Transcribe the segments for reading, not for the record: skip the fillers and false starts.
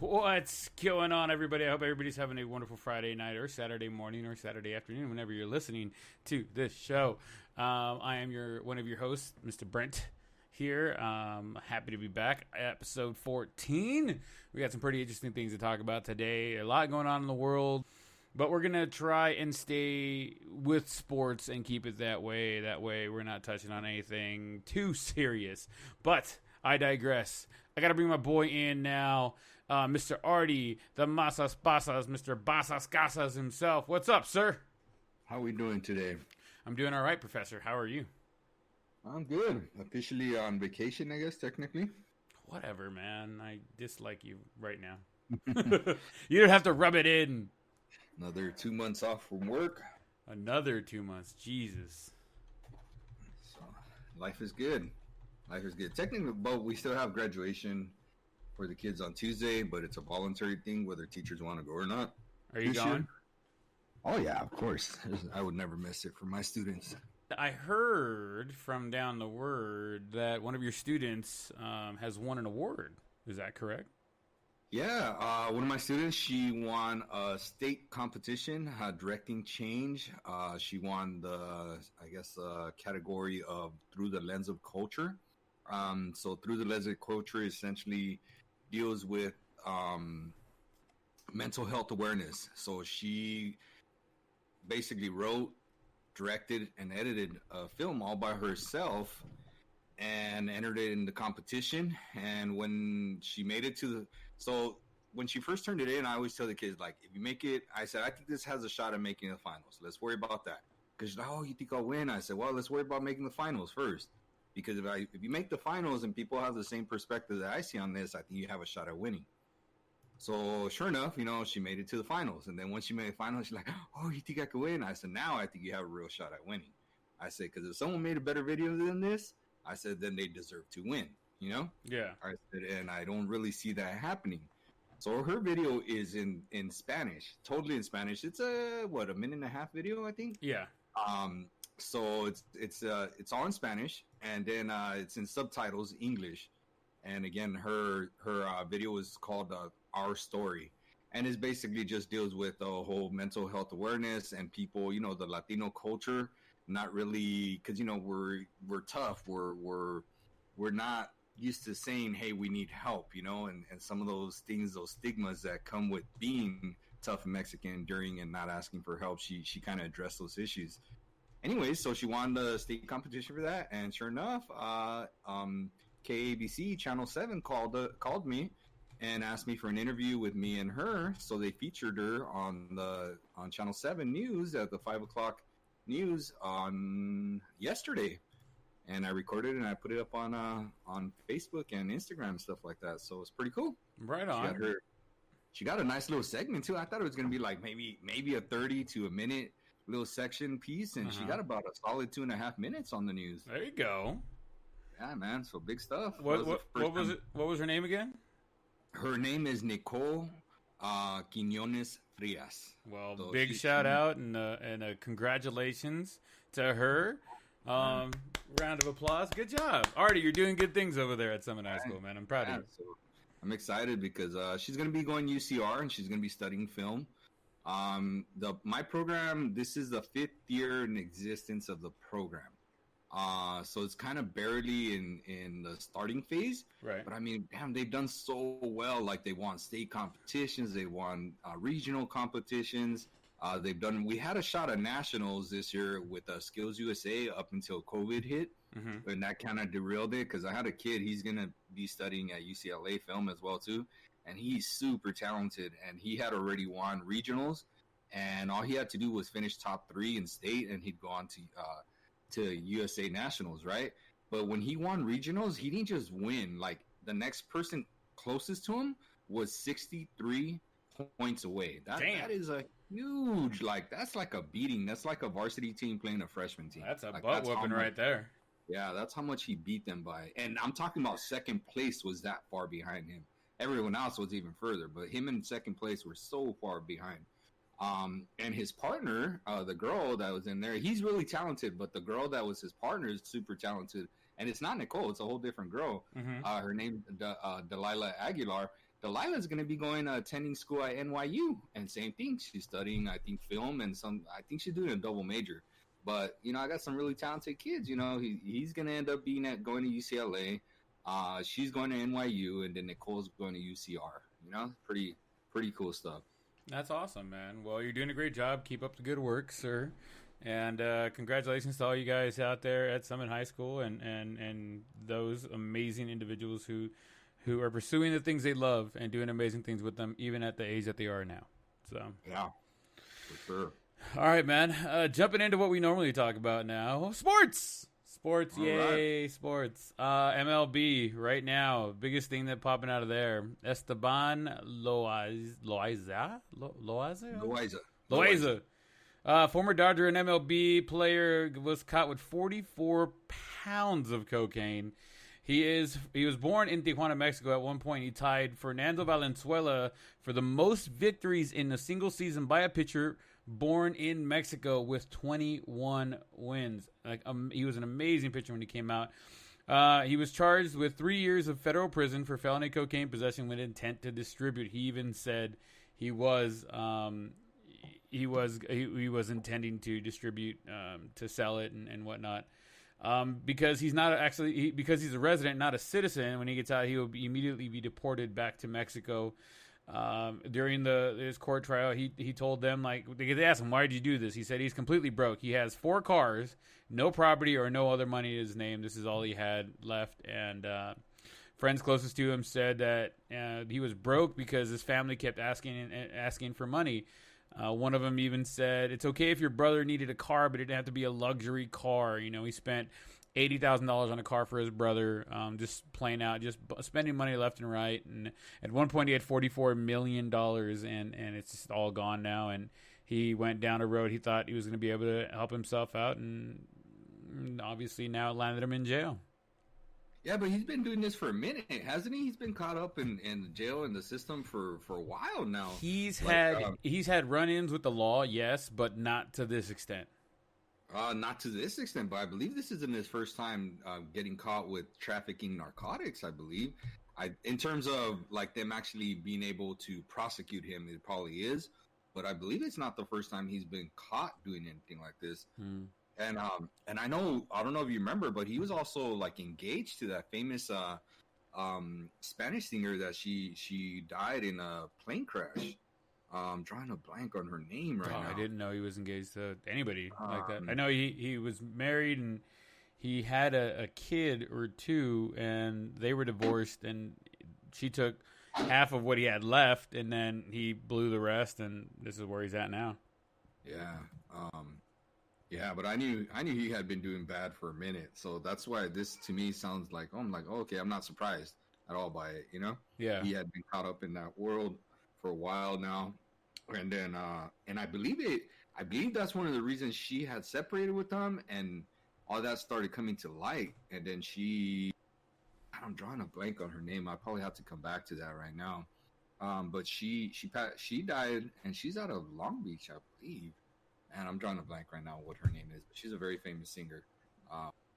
What's going on, everybody? I hope everybody's having a wonderful Friday night or Saturday morning or Saturday afternoon, whenever you're listening to this show. I am one of your hosts, Mr. Brent, here. Happy to be back. Episode 14. We got some pretty interesting things to talk about today. A lot going on in the world, but we're going to try and stay with sports and keep it that way. That way we're not touching on anything too serious. But I digress. I got to bring my boy in now. Mr. Artie, the Masas Basas, Mr. Basas Casas himself. What's up, sir? How are we doing today? I'm doing all right, Professor. How are you? I'm good. Officially on vacation, I guess, technically. Whatever, man. I dislike you right now. You don't have to rub it in. Another 2 months off from work. Another 2 months. Jesus. So, life is good. Life is good. Technically, but we still have graduation for the kids on Tuesday, but it's a voluntary thing whether teachers want to go or not. Are you going? Oh, yeah, of course. I would never miss it for my students. I heard from down the word that one of your students has won an award. Is that correct? Yeah, one of my students, she won a state competition, directing change. She won the, category of Through the Lens of Culture. So Through the Lens of Culture essentially deals with mental health awareness. So she basically wrote, directed, and edited a film all by herself and entered it in the competition. And when she made it when she first turned it in, I always tell the kids, like, if you make it, I said, I think this has a shot at making the finals. Let's worry about that. Because she's like, oh, you think I'll win? I said, well, let's worry about making the finals first. Because if you make the finals and people have the same perspective that I see on this, I think you have a shot at winning. So sure enough, she made it to the finals. And then once she made the finals, she's like, oh, you think I could win? I said, now I think you have a real shot at winning. I said, because if someone made a better video than this, I said, then they deserve to win, Yeah. I said, and I don't really see that happening. So her video is in Spanish, totally in Spanish. It's a minute and a half video, I think. Yeah. So it's all in Spanish, and then it's in subtitles English. And again, her video is called Our Story, and it basically just deals with the whole mental health awareness and people, the Latino culture, not really, because we're tough, we're not used to saying, hey, we need help, and some of those things, those stigmas that come with being tough and Mexican, enduring, and not asking for help. She kind of addressed those issues. Anyways, so she won the state competition for that, and sure enough, KABC Channel 7 called me and asked me for an interview with me and her. So they featured her on Channel 7 News at the 5:00 news on yesterday, and I recorded it and I put it up on Facebook and Instagram and stuff like that. So it's pretty cool. Right on. She got a nice little segment too. I thought it was gonna be like maybe a 30 to a minute little section piece, and she got about a solid 2.5 minutes on the news. There you go. Yeah, man. So big stuff. What was it? What was her name again? Her name is Nicole Quiñones Frias. Well, so big shout out and congratulations to her. Round of applause. Good job, Artie. You're doing good things over there at Summit High School, man. I'm proud of you. So I'm excited because she's going to be going UCR and she's going to be studying film. My program, this is the 5th year in existence of the program. So it's kind of barely in the starting phase. Right. But I mean, damn, they've done so well. Like they won state competitions, they won regional competitions. We had a shot at nationals this year with Skills USA up until COVID hit. Mm-hmm. And that kind of derailed it because I had a kid, he's going to be studying at UCLA film as well too. And he's super talented, and he had already won regionals, and all he had to do was finish top 3 in state, and he'd go on to USA Nationals, right? But when he won regionals, he didn't just win. Like, the next person closest to him was 63 points away. That is a huge, that's like a beating. That's like a varsity team playing a freshman team. That's a butt whooping right there. Yeah, that's how much he beat them by. And I'm talking about second place was that far behind him. Everyone else was even further, but him in second place were so far behind. And his partner, the girl that was in there, he's really talented, but the girl that was his partner is super talented. And it's not Nicole, it's a whole different girl. Mm-hmm. Her name, Delilah Aguilar. Delilah's going to be going attending school at NYU, and same thing. She's studying, I think, film and I think she's doing a double major. But I got some really talented kids. He's going to end up going to UCLA. She's going to NYU, and then Nicole's going to UCR. Pretty cool stuff. That's awesome, man. Well, you're doing a great job. Keep up the good work, sir. And congratulations to all you guys out there at Summit High School and those amazing individuals who are pursuing the things they love and doing amazing things with them, even at the age that they are now. So yeah, for sure. All right, man. Jumping into what we normally talk about now, sports. Yay, right. Sports. MLB right now, biggest thing that popping out of there. Esteban Loaiza. Former Dodger and MLB player was caught with 44 pounds of cocaine. He was born in Tijuana, Mexico. At one point, he tied Fernando Valenzuela for the most victories in a single season by a pitcher born in Mexico with 21 wins. He was an amazing pitcher when he came out. He was charged with 3 years of federal prison for felony cocaine possession with intent to distribute. He even said he was intending to distribute, to sell it and whatnot. Because he's not actually because he's a resident, not a citizen. When he gets out, he will immediately be deported back to Mexico. During his court trial, he told them, they asked him, why did you do this? He said he's completely broke. He has 4 cars, no property or no other money in his name. This is all he had left. And friends closest to him said that he was broke because his family kept asking for money. One of them even said, it's okay if your brother needed a car, but it didn't have to be a luxury car. He spent $80,000 on a car for his brother, just playing out, just spending money left and right. And at one point he had $44 million and it's just all gone now. And he went down a road he thought he was going to be able to help himself out. And obviously now it landed him in jail. Yeah, but he's been doing this for a minute, hasn't he? He's been caught up in jail in the system for a while now. He's had run-ins with the law, yes, but not to this extent. Not to this extent, but I believe this isn't his first time getting caught with trafficking narcotics, I believe. In terms of them actually being able to prosecute him, it probably is. But I believe it's not the first time he's been caught doing anything like this. And I don't know if you remember, but he was also engaged to that famous Spanish singer that she died in a plane crash. I'm drawing a blank on her name now. I didn't know he was engaged to anybody like that. I know he was married and he had a kid or two, and they were divorced, and she took half of what he had left, and then he blew the rest, and this is where he's at now. Yeah. Yeah, but I knew he had been doing bad for a minute, so that's why this to me sounds like, I'm okay, I'm not surprised at all by it, Yeah. He had been caught up in that world for a while now, and then and I believe that's one of the reasons she had separated with him, and all that started coming to light, and then I'm drawing a blank on her name. I probably have to come back to that right now. But she died, and she's out of Long Beach, I believe. And I'm drawing a blank right now what her name is, but she's a very famous singer.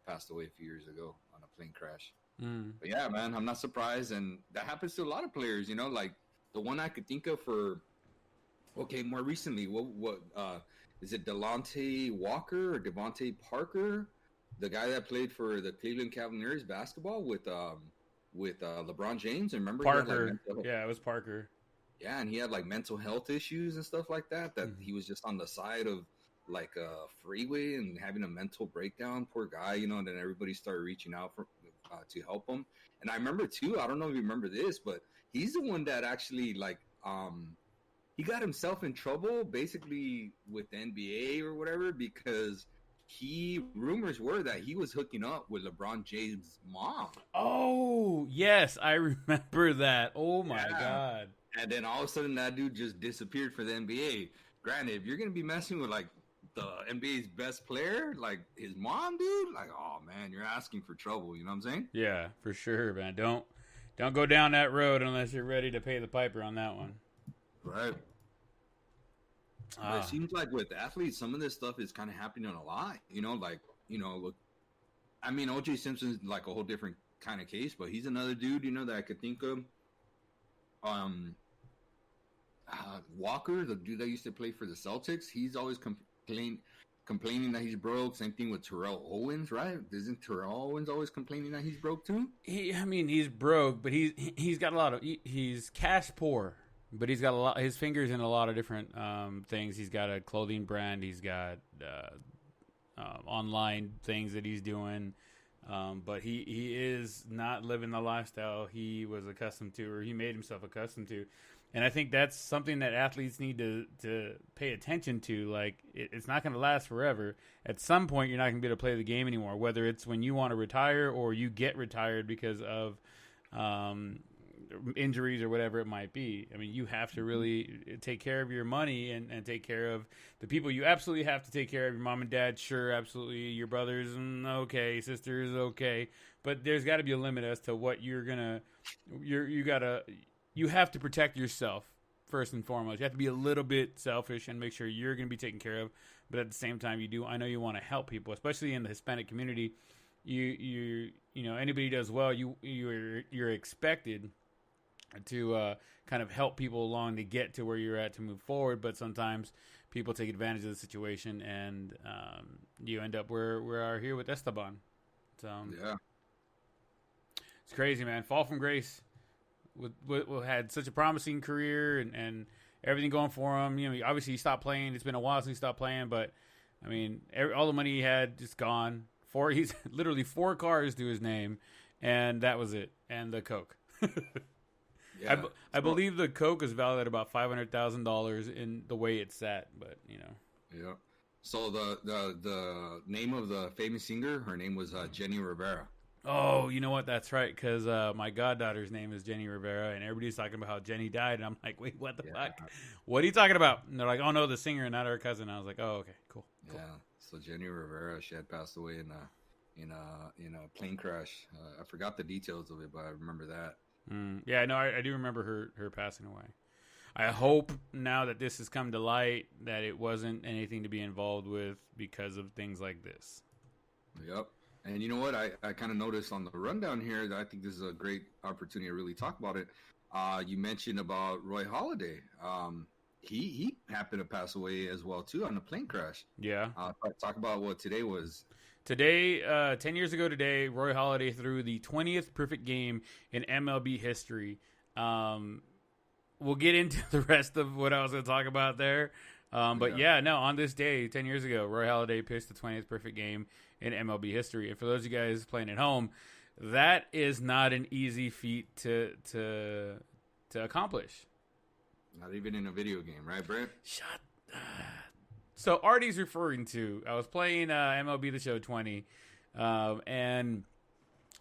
Passed away a few years ago on a plane crash. But yeah, man, I'm not surprised, and that happens to a lot of players. The one I could think of more recently. What is it? Delonte Walker or Devontae Parker, the guy that played for the Cleveland Cavaliers basketball with LeBron James. And remember, Parker. It was Parker. Yeah, and he had mental health issues and stuff like that. He was just on the side of a freeway and having a mental breakdown. Poor guy, and then everybody started reaching out to help him. And I remember too. I don't know if you remember this, but he's the one that actually he got himself in trouble basically with the NBA or whatever because rumors were that he was hooking up with LeBron James' mom. Oh yes, I remember that. Oh my God. And then all of a sudden, that dude just disappeared for the NBA. Granted, if you're going to be messing with, the NBA's best player, his mom, dude, oh, man, you're asking for trouble. You know what I'm saying? Yeah, for sure, man. Don't go down that road unless you're ready to pay the piper on that one. Right. But it seems like with athletes, some of this stuff is kind of happening a lot. Look, I mean, O.J. Simpson's a whole different kind of case, but he's another dude, that I could think of. Walker, the dude that used to play for the Celtics, he's always complaining that he's broke. Same thing with Terrell Owens, right? Isn't Terrell Owens always complaining that he's broke too? He's broke, but he's got a lot of he's cash poor, but he's got a lot. His fingers in a lot of different things. He's got a clothing brand. He's got online things that he's doing. But he is not living the lifestyle he was accustomed to, or he made himself accustomed to. And I think that's something that athletes need to pay attention to. Like, it's not going to last forever. At some point, you're not going to be able to play the game anymore, whether it's when you want to retire or you get retired because of injuries or whatever it might be. I mean, you have to really take care of your money and take care of the people. You absolutely have to take care of your mom and dad. Sure, absolutely. Your brothers, okay. Sisters, okay. But there's got to be a limit as to what you're going to – you have to protect yourself first and foremost. You have to be a little bit selfish and make sure you're going to be taken care of. But at the same time, I know you want to help people, especially in the Hispanic community. You know, anybody does well, you're expected to kind of help people along to get to where you're at to move forward. But sometimes people take advantage of the situation, and you end up where we are here with Esteban. So yeah, it's crazy, man. Fall from grace. Had such a promising career and everything going for him. You know, obviously he stopped playing. It's been a while since he stopped playing, but I mean, all the money he had just gone. He's literally 4 cars to his name, and that was it. And the coke. yeah, I believe the coke is valued at about $500,000 in the way it's set, but you know. Yeah. So the name of the famous singer, her name was Jenny Rivera. Oh, you know what? That's right, because my goddaughter's name is Jenny Rivera, and everybody's talking about how Jenny died, and I'm like, wait, what the fuck? What are you talking about? And they're like, oh, no, the singer, not her cousin. I was like, oh, okay, cool. Yeah, so Jenny Rivera, she had passed away in a plane crash. I forgot the details of it, but I remember that. Yeah, no, I do remember her passing away. I hope now that this has come to light that it wasn't anything to be involved with because of things like this. Yep. And you know what? I kind of noticed on the rundown here that I think this is a great opportunity to really talk about it. You mentioned about Roy Halladay. He happened to pass away as well, too, on a plane crash. Yeah. Talk about what today was. Today, 10 years ago today, Roy Halladay threw the 20th perfect game in MLB history. We'll get into the rest of what I was going to talk about there. But on this day, 10 years ago, Roy Halladay pitched the 20th perfect game in MLB history. And for those of you guys playing at home, that is not an easy feat to accomplish. Not even in a video game, right, Brent? So Artie's referring to, I was playing MLB The Show 20, and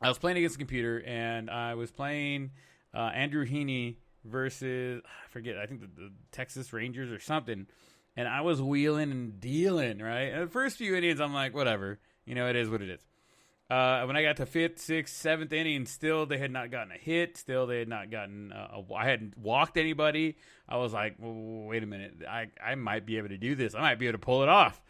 I was playing against the computer, and I was playing Andrew Heaney versus, I forget, I think the Texas Rangers or something. And I was wheeling and dealing, right? And the first few innings, I'm like, whatever. You know, it is what it is. When I got to 5th, 6th, 7th inning, still they had not gotten a hit. Still they had not gotten I hadn't walked anybody. I was like, wait a minute. I might be able to do this. I might be able to pull it off.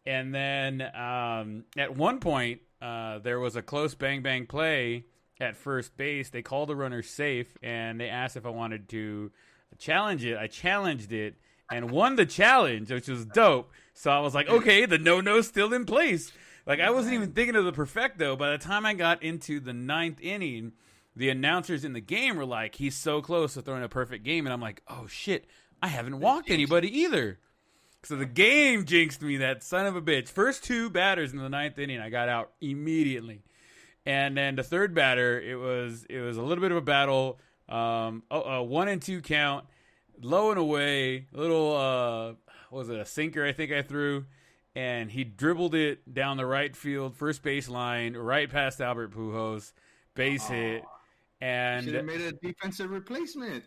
And then at one point, there was a close bang-bang play at first base. They called the runner safe, and they asked if I wanted to challenge it. I challenged it and won the challenge, which was dope. So I was like, okay, the no-no's still in place. Like, I wasn't even thinking of the perfecto. By the time I got into the 9th inning, the announcers in the game were like, he's so close to throwing a perfect game. And I'm like, oh, shit, I haven't walked anybody either. So the game jinxed me, that son of a bitch. First 2 batters in the 9th inning, I got out immediately. And then the third batter, it was a little bit of a battle. 1-2 count. Low and away, little, a sinker I think I threw, and he dribbled it down the right field, first base line, right past Albert Pujols, base hit, and should have made a defensive replacement.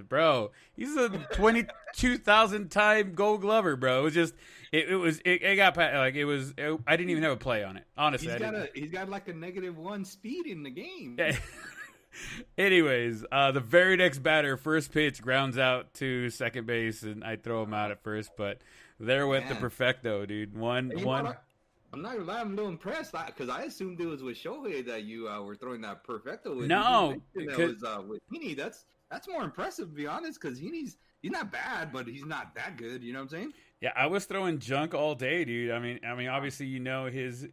Bro, he's a 22,000 time Gold Glover, bro. It was just, it got like it was. I didn't even have a play on it, honestly. He's got like a -1 speed in the game. Anyways, the very next batter, first pitch, grounds out to second base, and I throw him out at first. But there went the perfecto, dude. One. I'm not gonna lie, I'm a little impressed because I assumed it was with Shohei that you were throwing that perfecto with. No, because with Heaney, that's that's more impressive, to be honest, because he's not bad, but he's not that good. You know what I'm saying? Yeah, I was throwing junk all day, dude. I mean, obviously, his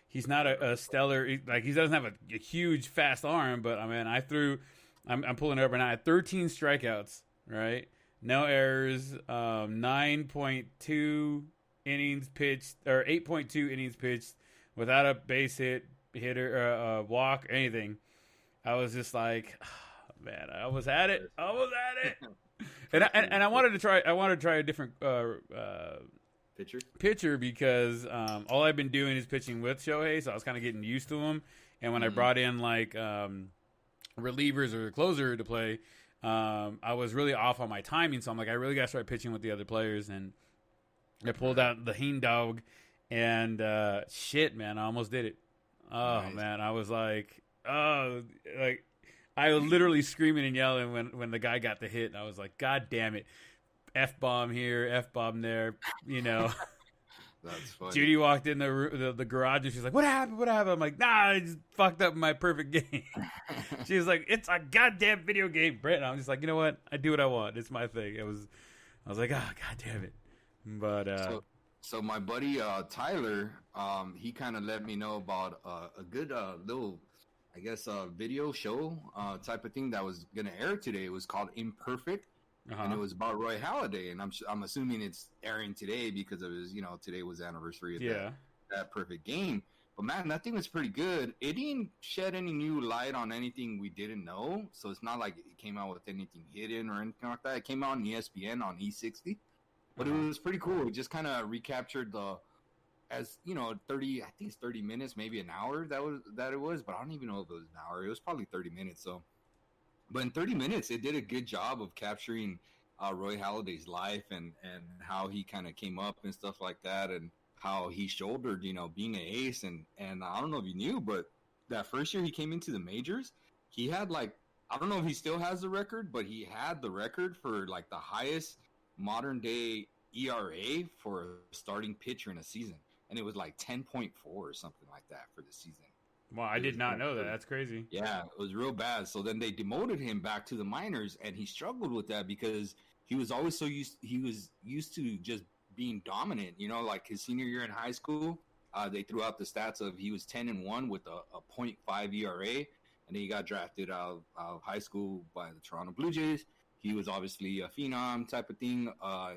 he's not a stellar, like he doesn't have a huge fast arm, but I mean, I'm pulling it up right now. I had 13 strikeouts, right? No errors, 9.2 innings pitched, or 8.2 innings pitched without a base hitter, walk, anything. I was just like, oh, man, I was at it. And I wanted to try a different pitcher because all I've been doing is pitching with Shohei, so I was kind of getting used to him. And when I brought in like relievers or a closer to play, I was really off on my timing. So I'm like, I really got to start pitching with the other players. And I pulled out the Heen Dog, and shit, man, I almost did it. Oh, nice. Man, I was like, I was literally screaming and yelling when the guy got the hit. And I was like, God damn it. F-bomb here, F-bomb there, you know. That's funny. Judy walked in the garage and she's like, what happened? I'm like, nah, I just fucked up my perfect game. She was like, it's a goddamn video game, Brett. And I'm just like, you know what? I do what I want. It's my thing. I was like, oh, God damn it. But so my buddy Tyler, he kind of let me know about a good little, I guess, video show type of thing that was going to air today. It was called Imperfect. And it was about Roy Halladay, and I'm assuming it's airing today because of his, today was the anniversary of that perfect game. But man, that thing was pretty good. It didn't shed any new light on anything we didn't know, so it's not like it came out with anything hidden or anything like that. It came out on ESPN on E60, but it was pretty cool. It just kind of recaptured 30 minutes, maybe an hour that it was, but I don't even know if it was an hour. It was probably 30 minutes, so. But in 30 minutes, it did a good job of capturing Roy Halladay's life and how he kind of came up and stuff like that, and how he shouldered, being an ace. And I don't know if you knew, but that first year he came into the majors, he had I don't know if he still has the record, but he had the record for the highest modern day ERA for a starting pitcher in a season. And it was 10.4 or something like that for the season. Well, I did not know that. That's crazy. Yeah, it was real bad. So then they demoted him back to the minors, and he struggled with that because he was always used to just being dominant. His senior year in high school, they threw out the stats of he was 10-1 with a .5 ERA, and then he got drafted out of high school by the Toronto Blue Jays. He was obviously a phenom type of thing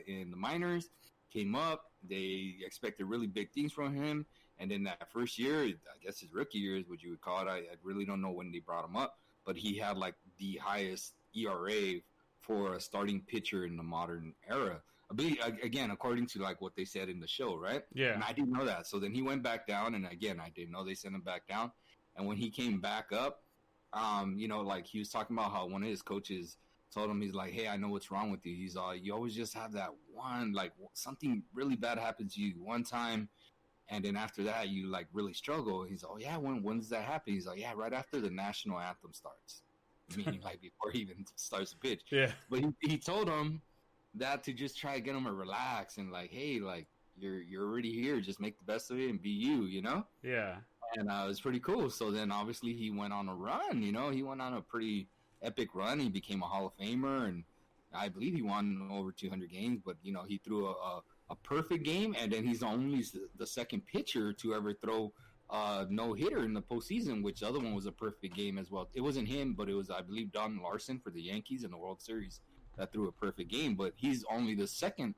in the minors. Came up, they expected really big things from him. And then that first year, I guess his rookie year is what you would call it. I really don't know when they brought him up, but he had the highest ERA for a starting pitcher in the modern era. I believe, again, according to what they said in the show, right? Yeah. And I didn't know that. So then he went back down, and again, I didn't know they sent him back down. And when he came back up, he was talking about how one of his coaches told him, he's like, hey, I know what's wrong with you. He's you always just have that one, something really bad happens to you one time. And then after that, you really struggle. He's like, oh yeah, when does that happen? He's like, yeah, right after the national anthem starts, meaning before he even starts to pitch. Yeah. But he told him that to just try to get him to relax and hey, you're already here, just make the best of it and be you, Yeah. And it was pretty cool. So then obviously he went on a run. He went on a pretty epic run. He became a Hall of Famer, and I believe he won over 200 games. But he threw a perfect game, and then he's only the second pitcher to ever throw no-hitter in the postseason, which the other one was a perfect game as well. It wasn't him, but it was, I believe, Don Larson for the Yankees in the World Series that threw a perfect game. But he's only the second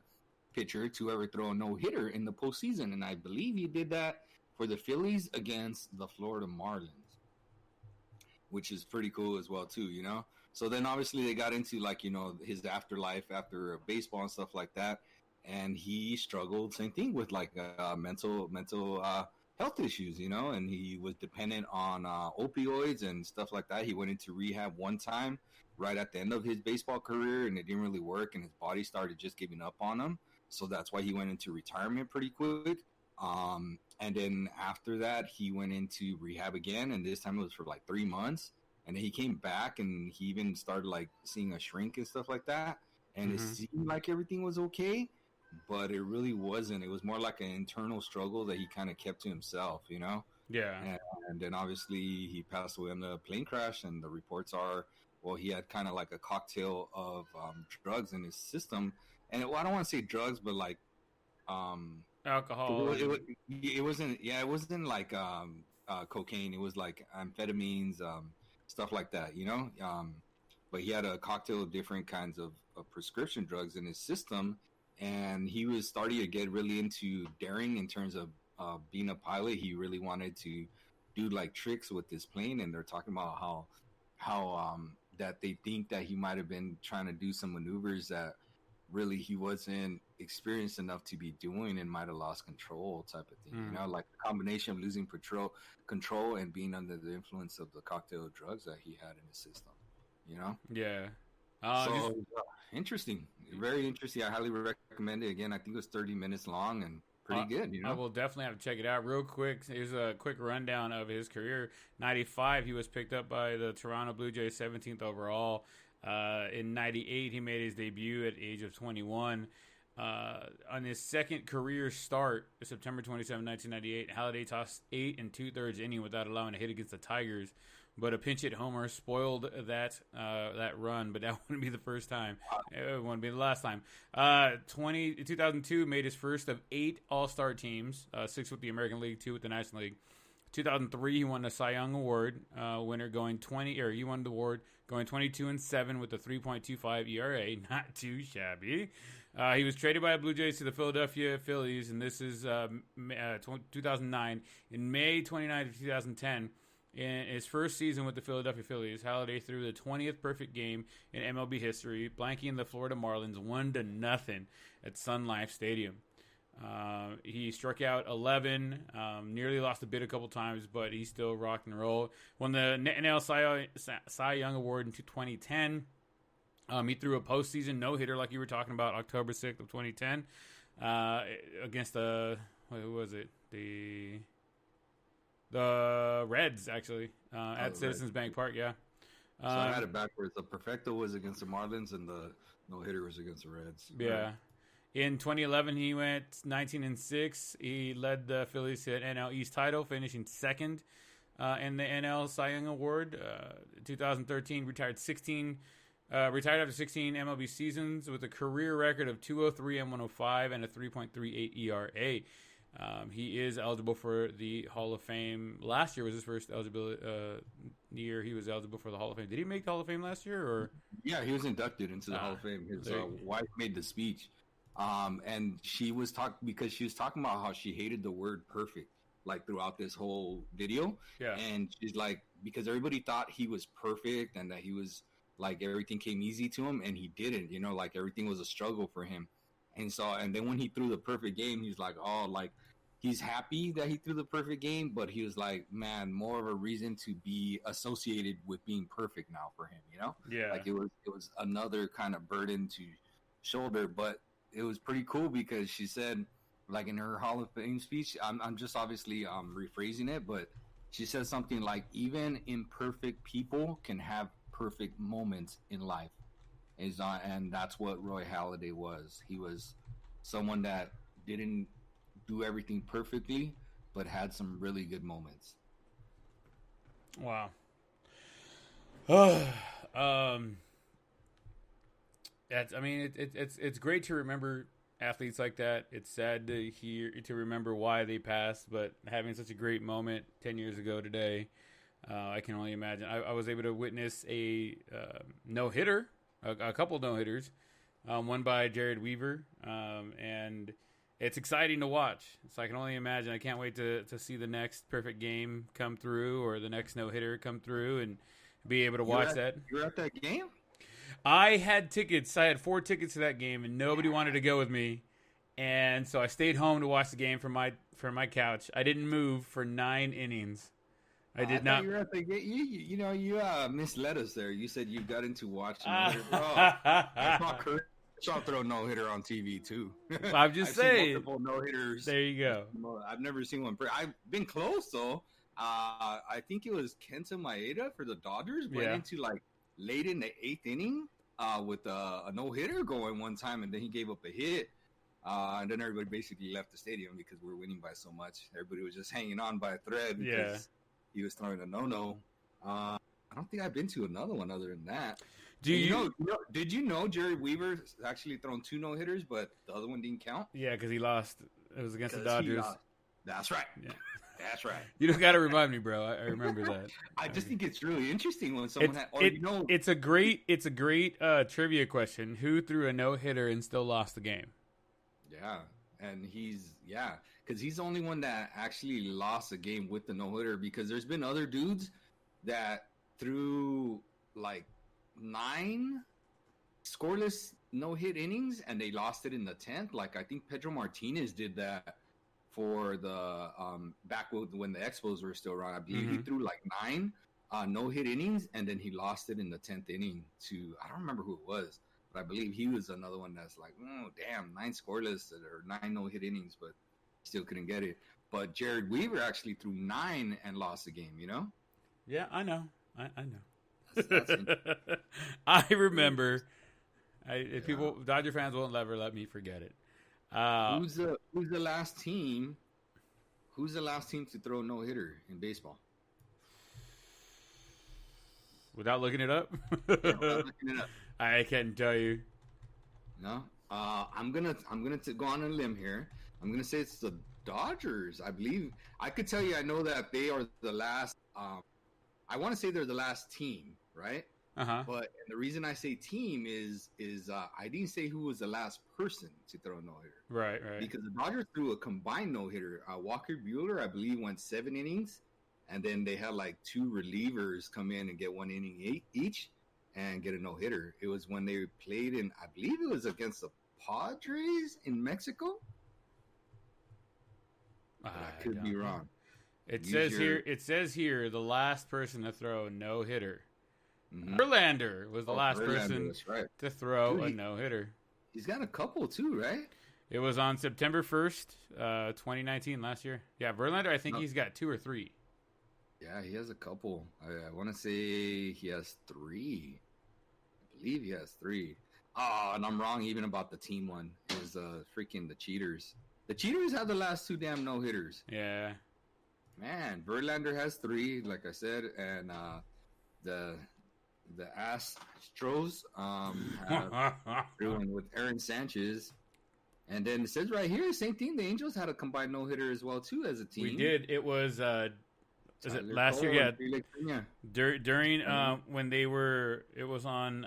pitcher to ever throw a no-hitter in the postseason, and I believe he did that for the Phillies against the Florida Marlins, which is pretty cool as well, too, So then obviously they got into, his afterlife after baseball and stuff like that. And he struggled, same thing, with mental health issues, and he was dependent on opioids and stuff like that. He went into rehab one time right at the end of his baseball career, and it didn't really work, and his body started just giving up on him. So that's why he went into retirement pretty quick. And then after that, he went into rehab again, and this time it was for 3 months. And then he came back, and he even started seeing a shrink and stuff like that. And it seemed like everything was okay, but it really wasn't. It was more like an internal struggle that he kind of kept to himself, Yeah. And then obviously he passed away in a plane crash, and the reports are well, he had kind of like a cocktail of drugs in his system, and I don't want to say drugs, but like alcohol. It wasn't. Yeah, it wasn't like cocaine. It was like amphetamines, stuff like that. But he had a cocktail of different kinds of prescription drugs in his system, and he was starting to get really into daring in terms of being a pilot. He really wanted to do like tricks with this plane, and they're talking about how that they think that he might have been trying to do some maneuvers that really he wasn't experienced enough to be doing and might have lost control type of thing. Like a combination of losing control and being under the influence of the cocktail of drugs that he had in his system. Yeah. Interesting. Very interesting. I highly recommend it. Again, I think it was 30 minutes long and pretty good. I will definitely have to check it out real quick. Here's a quick rundown of his career. 95, he was picked up by the Toronto Blue Jays, 17th overall. In 98, he made his debut at the age of 21. On his second career start, September 27, 1998, Halladay tossed 8 2/3 inning without allowing a hit against the Tigers. But a pinch hit homer spoiled that run, but that wouldn't be the first time. It wouldn't be the last time. 2002 made his first of 8 All-Star teams, 6 with the American League, 2 with the National League. 2003, he won the Cy Young Award winner, he won the award going 22-7 with a 3.25 ERA, not too shabby. He was traded by the Blue Jays to the Philadelphia Phillies, and this is 2009. In May 29, 2010. In his first season with the Philadelphia Phillies, Halladay threw the 20th perfect game in MLB history, blanking the Florida Marlins 1-0 at Sun Life Stadium. He struck out 11, nearly lost a bid a couple times, but he still rocked and rolled. Won the NL Cy Young Award in 2010. He threw a postseason no-hitter like you were talking about, October 6th of 2010, against who was it? The Reds, actually, at Citizens Bank Park, yeah. So I had it backwards. The perfecto was against the Marlins, and the no-hitter was against the Reds. Yeah. Right. In 2011, he went 19-6. He led the Phillies to an NL East title, finishing second in the NL Cy Young Award. 2013, retired after 16 MLB seasons with a career record of 203 and 105 and a 3.38 ERA. He is eligible for the Hall of Fame. Last year was his first eligibility year. He was eligible for the Hall of Fame. Did he make the Hall of Fame last year? Or yeah, he was inducted into the Hall of Fame. His wife made the speech, and she was talking about how she hated the word perfect, like throughout this whole video. Yeah, and she's like, because everybody thought he was perfect and that he was like everything came easy to him, and he didn't. Like everything was a struggle for him. And then when he threw the perfect game, he's like, he's happy that he threw the perfect game, but he was like, man, more of a reason to be associated with being perfect now for him, Yeah. Like it was another kind of burden to shoulder, but it was pretty cool because she said, like in her Hall of Fame speech, I'm just obviously rephrasing it, but she said something like, even imperfect people can have perfect moments in life. And that's what Roy Halladay was. He was someone that didn't do everything perfectly, but had some really good moments. Wow. It's great to remember athletes like that. It's sad to remember why they passed, but having such a great moment 10 years ago today, I can only imagine. I was able to witness a no-hitter. A couple no-hitters, one by Jared Weaver, and it's exciting to watch. So I can only imagine. I can't wait to see the next perfect game come through or the next no-hitter come through and be able to watch that. You were at that game? I had tickets. I had 4 tickets to that game, and nobody wanted to go with me. And so I stayed home to watch the game from my couch. I didn't move for 9 innings. I did not. You were at the game. You misled us there. You said you got into watching. I saw Kershaw throw no hitter on TV too. I'm just saying. Multiple no hitters. There you go. I've never seen one. I've been close though. I think it was Kenta Maeda for the Dodgers went into like late in the 8th inning with a no hitter going one time, and then he gave up a hit. And then everybody basically left the stadium because we were winning by so much. Everybody was just hanging on by a thread because he was throwing a no-no. I don't think I've been to another one other than that. Do you know? Did you know Jerry Weaver actually thrown 2 no-hitters, but the other one didn't count? Yeah, because he lost. It was against the Dodgers. That's right. Yeah. That's right. You don't got to remind me, bro. I remember that. I just think it's really interesting when someone it's a great trivia question. Who threw a no-hitter and still lost the game? Yeah, and because he's the only one that actually lost a game with the no-hitter, because there's been other dudes that threw like 9 scoreless no-hit innings and they lost it in the 10th. Like I think Pedro Martinez did that for the back when the Expos were still around. I believe he threw like 9 no-hit innings, and then he lost it in the 10th inning to, I don't remember who it was, but I believe he was another one that's like, oh damn, 9 scoreless or 9 no-hit innings, but still couldn't get it. But Jared Weaver actually threw 9 and lost the game, you know? Yeah, I know. I know. That's I remember. People, Dodger fans won't ever let me forget it. Who's the last team? Who's the last team to throw a no hitter in baseball? Without looking it up, I can't tell you. No, I'm gonna go on a limb here. I'm gonna say it's the Dodgers. I believe I could tell you. I know that they are the last. I want to say they're the last team, right? But the reason I say team is I didn't say who was the last person to throw a no-hitter. Right. Because the Dodgers threw a combined no-hitter. Walker Buehler, I believe, went 7 innings, and then they had like 2 relievers come in and get 1 inning each and get a no-hitter. It was when they played in, I believe it was against the Padres in Mexico. I could be wrong. It says here the last person to throw a no-hitter. Verlander was the last person to throw a no-hitter. He's got a couple too, right? It was on September 1st, 2019, last year. Yeah, Verlander, I think he's got 2 or 3. Yeah, he has a couple. I want to say he has 3. I believe he has 3. Oh, and I'm wrong even about the team one. It was freaking the Cheaters. The Cheaters have the last 2 damn no-hitters. Yeah. Man, Verlander has 3, like I said, and the Astros doing with Aaron Sanchez. And then it says right here, same thing. The Angels had a combined no-hitter as well, too, as a team. We did. It was is it last year? Yeah. During when they were, it was on.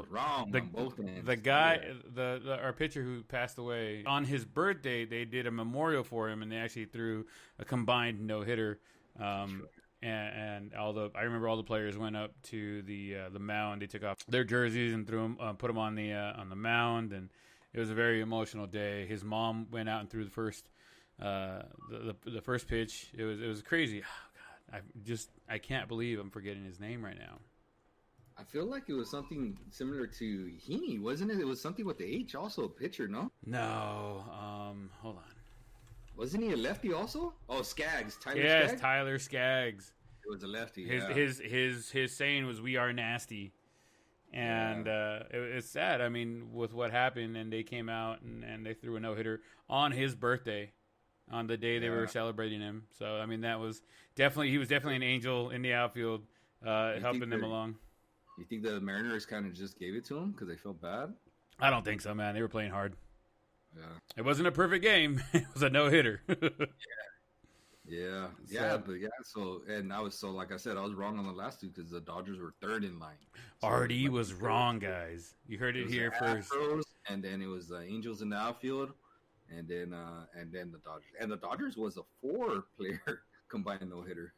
Wrong. The guy, our pitcher who passed away on his birthday, they did a memorial for him, and they actually threw a combined no-hitter. And I remember all the players went up to the mound. They took off their jerseys and put them on the mound, and it was a very emotional day. His mom went out and threw the first pitch. It was crazy. Oh God, I can't believe I'm forgetting his name right now. I feel like it was something similar to Heaney, wasn't it? It was something with the H, also a pitcher, no? No. Hold on. Wasn't he a lefty also? Oh, Skaggs. Skaggs? Tyler Skaggs. It was a lefty. His saying was "We are nasty," and it's sad. I mean, with what happened, and they came out and they threw a no-hitter on his birthday, on the day they were celebrating him. So I mean, he was definitely an angel in the outfield, helping them along. You think the Mariners kind of just gave it to him because they felt bad? I don't think so, man. They were playing hard. Yeah. It wasn't a perfect game. It was a no-hitter. Yeah. So, and like I said, I was wrong on the last 2 because the Dodgers were 3rd in line. So Artie was wrong, guys. You heard it here first. Astros, and then it was the Angels in the outfield, and then the Dodgers. And the Dodgers was a 4-player combined no-hitter.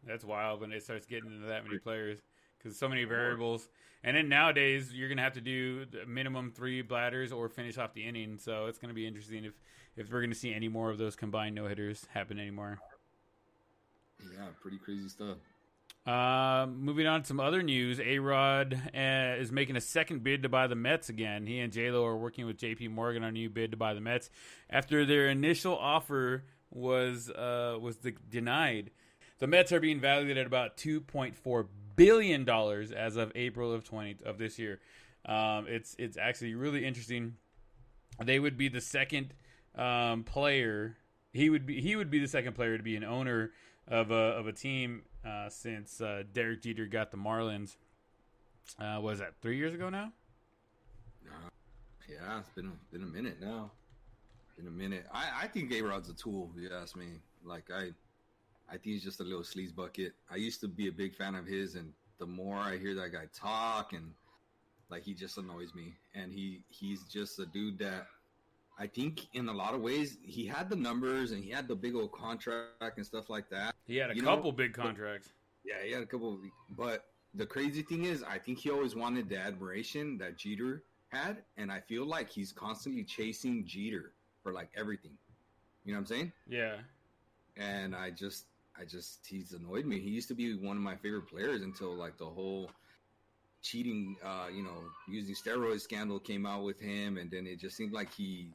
That's wild when it starts getting into that many players. Because so many variables. And then nowadays, you're going to have to do the minimum 3 bladders or finish off the inning. So it's going to be interesting if we're going to see any more of those combined no-hitters happen anymore. Yeah, pretty crazy stuff. Moving on to some other news. A-Rod is making a second bid to buy the Mets again. He and J-Lo are working with JPMorgan on a new bid to buy the Mets after their initial offer was denied. The Mets are being valued at about $2.4 billion as of April of this year. It's actually really interesting. They would be the second player. He would be the second player to be an owner of a team since Derek Jeter got the Marlins. Was that 3 years ago now? Yeah, it's been a minute now. Been a minute. I think A-Rod's a tool, if you ask me. Like, I think he's just a little sleaze bucket. I used to be a big fan of his, and the more I hear that guy talk, and like, he just annoys me. And he's just a dude that I think in a lot of ways he had the numbers and he had the big old contract and stuff like that. He had a couple big contracts. Yeah, he had a couple. But the crazy thing is, I think he always wanted the admiration that Jeter had, and I feel like he's constantly chasing Jeter for like everything. You know what I'm saying? Yeah. And I just he's annoyed me. He used to be one of my favorite players until like the whole cheating, using steroids scandal came out with him, and then it just seemed like he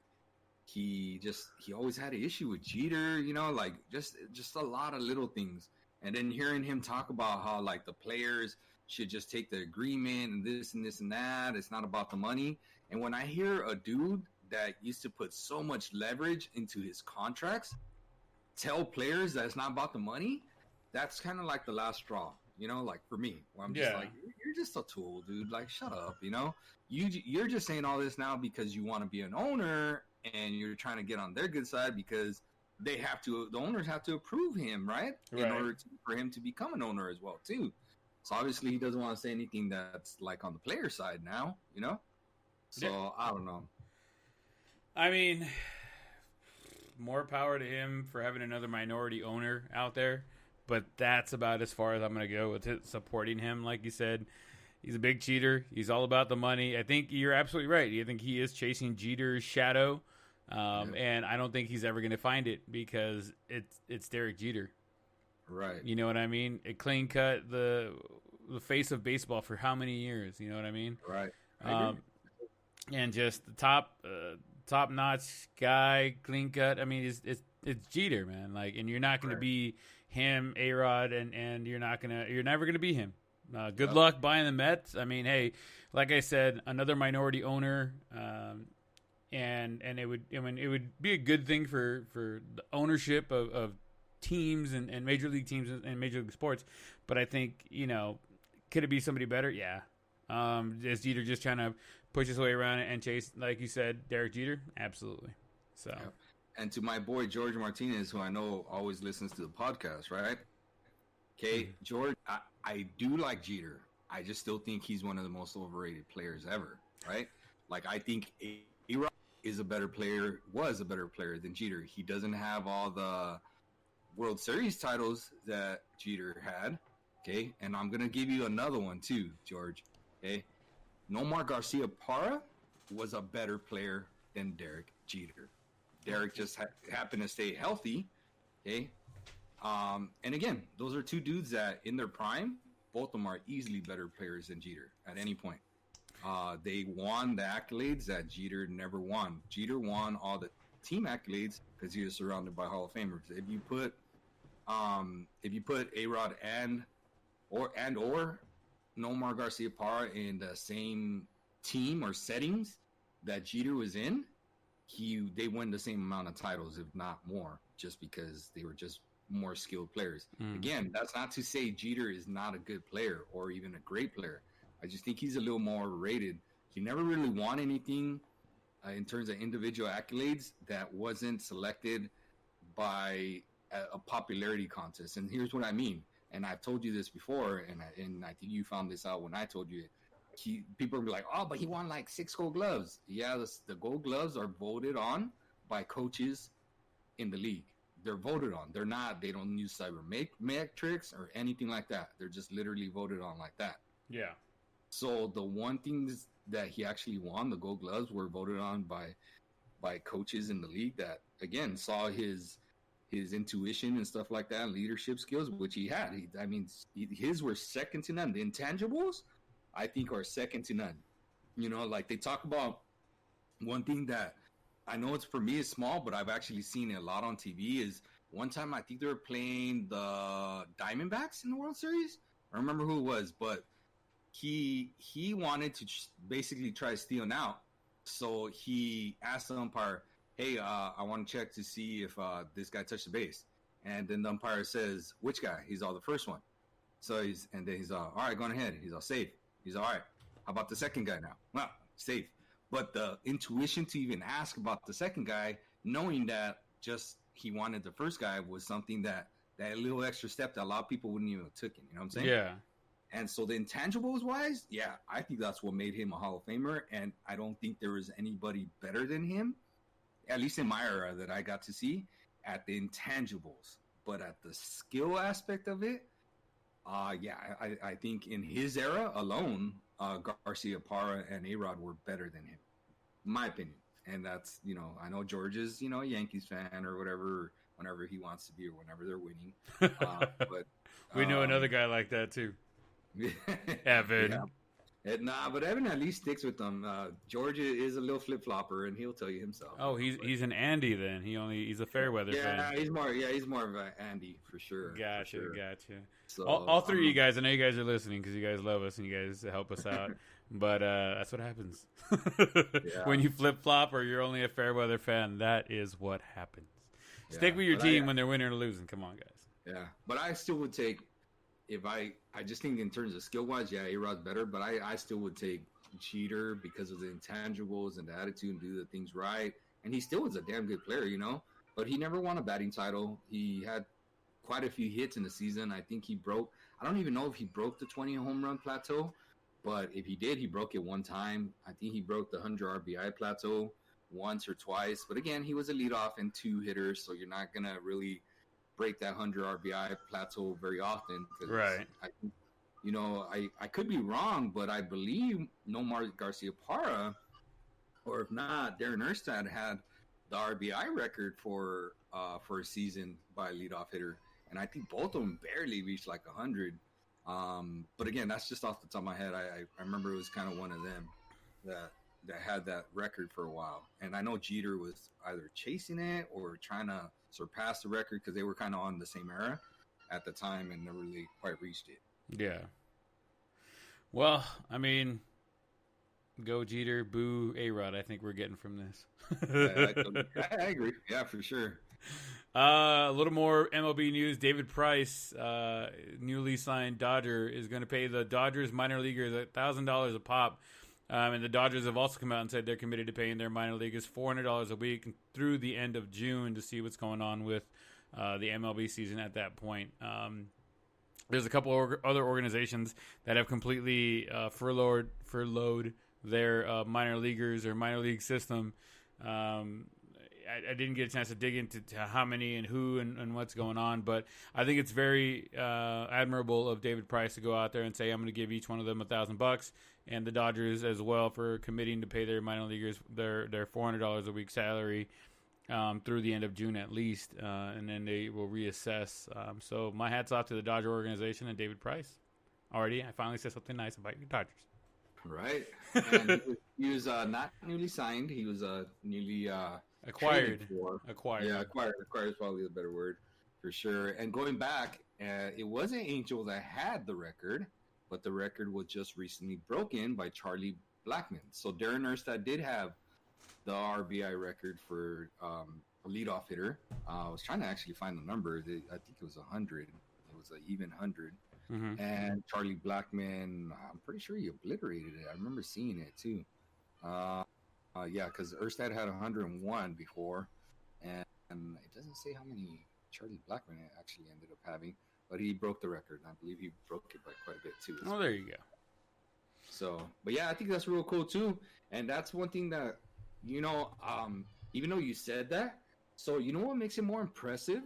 always had an issue with Jeter, like just a lot of little things. And then hearing him talk about how like the players should just take the agreement and this and this and that, it's not about the money. And when I hear a dude that used to put so much leverage into his contracts tell players that it's not about the money, that's kind of like the last straw, like for me, where I'm just like, you're just a tool, dude. Like, shut up, you're just saying all this now because you want to be an owner and you're trying to get on their good side because the owners have to approve him, right? In order for him to become an owner as well, too. So obviously he doesn't want to say anything that's like on the player side now, So I don't know. I mean, more power to him for having another minority owner out there, but that's about as far as I'm going to go with supporting him. Like you said, he's a big cheater. He's all about the money. I think you're absolutely right. I think he is chasing Jeter's shadow, and I don't think he's ever going to find it because it's Derek Jeter. Right. You know what I mean? It clean cut the face of baseball for how many years? You know what I mean? Right. And just the top notch guy, clean cut. I mean, it's Jeter, man. Like, and you're not going to be him, A-Rod, and you're never going to be him. Good luck buying the Mets. I mean, hey, like I said, another minority owner, and it would be a good thing for the ownership of teams and major league teams and major league sports. But I think, could it be somebody better? Yeah. Is Jeter just trying to push his way around and chase, like you said, Derek Jeter? Absolutely. So. Yep. And to my boy George Martinez, who I know always listens to the podcast, right? Okay, George, I do like Jeter. I just still think he's one of the most overrated players ever, right? Like, I think A-Rod was a better player than Jeter. He doesn't have all the World Series titles that Jeter had, okay? And I'm going to give you another one too, George, okay? Nomar Garcia-Parra was a better player than Derek Jeter. Derek just happened to stay healthy, okay? And again, those are two dudes that in their prime, both of them are easily better players than Jeter at any point. They won the accolades that Jeter never won. Jeter won all the team accolades because he was surrounded by Hall of Famers. If you put A-Rod and Nomar Garcia-Parra in the same team or settings that Jeter was in, they win the same amount of titles, if not more, just because they were just more skilled players. Again, that's not to say Jeter is not a good player or even a great player. I just think he's a little more overrated. He never really won anything in terms of individual accolades that wasn't selected by a popularity contest. And here's what I mean. And I've told you this before, and I think you found this out when I told you it. People will be like, oh, but he won like 6 Gold Gloves. Yeah, the Gold Gloves are voted on by coaches in the league. They're voted on. They don't use cybermetrics or anything like that. They're just literally voted on like that. Yeah. So the one thing that he actually won, the Gold Gloves, were voted on by coaches in the league that, again, saw his intuition and stuff like that, leadership skills, which he had. His were second to none. The intangibles, I think, are second to none. Like they talk about one thing that I know it's for me is small, but I've actually seen it a lot on TV is one time I think they were playing the Diamondbacks in the World Series. I don't remember who it was, but he wanted to basically try to steal out. So he asked the umpire, hey, I want to check to see if this guy touched the base. And then the umpire says, which guy? He's all the first one. So then he's all right, going ahead. He's all safe. He's all right. How about the second guy now? Well, safe. But the intuition to even ask about the second guy, knowing that just he wanted the first guy, was something that little extra step that a lot of people wouldn't even have taken. You know what I'm saying? Yeah. And so the intangibles wise, yeah, I think that's what made him a Hall of Famer. And I don't think there was anybody better than him, at least in my era that I got to see, at the intangibles. But at the skill aspect of it, I think in his era alone, Garcia Parra and A-Rod were better than him, in my opinion. And that's, I know George is, a Yankees fan or whatever, whenever he wants to be or whenever they're winning. But we know another guy like that too. Evan. Yeah. But Evan at least sticks with them. George is a little flip flopper, and he'll tell you himself. Oh, he's an Andy then. He's a Fairweather fan. Yeah, he's more of an Andy for sure. Gotcha. So all three of you guys, I know you guys are listening because you guys love us and you guys help us out. But that's what happens when you flip flop or you're only a Fairweather fan. That is what happens. Stick with your team when they're winning or losing. Come on, guys. Yeah, but I still would take. If I just think in terms of skill-wise, A-Rod's better, but I still would take Jeter because of the intangibles and the attitude and do the things right. And he still was a damn good player, but he never won a batting title. He had quite a few hits in the season. I think I don't even know if he broke the 20 home run plateau, but if he did, he broke it one time. I think he broke the 100 RBI plateau once or twice. But again, he was a leadoff and two hitters, so you're not going to really break that 100 RBI plateau very often. Right. I could be wrong, but I believe Nomar Garcia Parra, or if not, Darren Erstad had the RBI record for a season by a leadoff hitter, and I think both of them barely reached like 100. But again, that's just off the top of my head. I remember it was kind of one of them that had that record for a while, and I know Jeter was either chasing it or trying to surpass the record because they were kind of on the same era at the time and never really quite reached it. Yeah. Well, I mean, go Jeter, boo A-Rod. I think we're getting from this. I agree. Yeah, for sure. A little more MLB news. David Price, newly signed Dodger, is going to pay the Dodgers minor leaguers $1,000 a pop. And the Dodgers have also come out and said they're committed to paying their minor leaguers $400 a week through the end of June to see what's going on with the MLB season at that point. There's a couple of other organizations that have completely furloughed their minor leaguers or minor league system. I didn't get a chance to dig into how many and who and what's going on, but I think it's very admirable of David Price to go out there and say, I'm going to give each one of them $1,000, and the Dodgers as well for committing to pay their minor leaguers their $400 a week salary through the end of June at least, and then they will reassess. So my hat's off to the Dodger organization and David Price. Already, I finally said something nice about your Dodgers. Right. And he was not newly signed. He was newly acquired. Yeah, acquired. Acquired is probably the better word for sure. And going back, it wasn't Angel that had the record, but the record was just recently broken by Charlie Blackmon. So Darren Erstad did have the RBI record for a leadoff hitter. I was trying to actually find the number. I think it was 100. It was an even 100. Mm-hmm. And Charlie Blackmon, I'm pretty sure he obliterated it. I remember seeing it too. Yeah, because Erstad had 101 before, and it doesn't say how many Charlie Blackmon actually ended up having, but he broke the record, and I believe he broke it by quite a bit too. Oh, there you go. So, but yeah, I think that's real cool too, and that's one thing that, even though you said that, so you know what makes it more impressive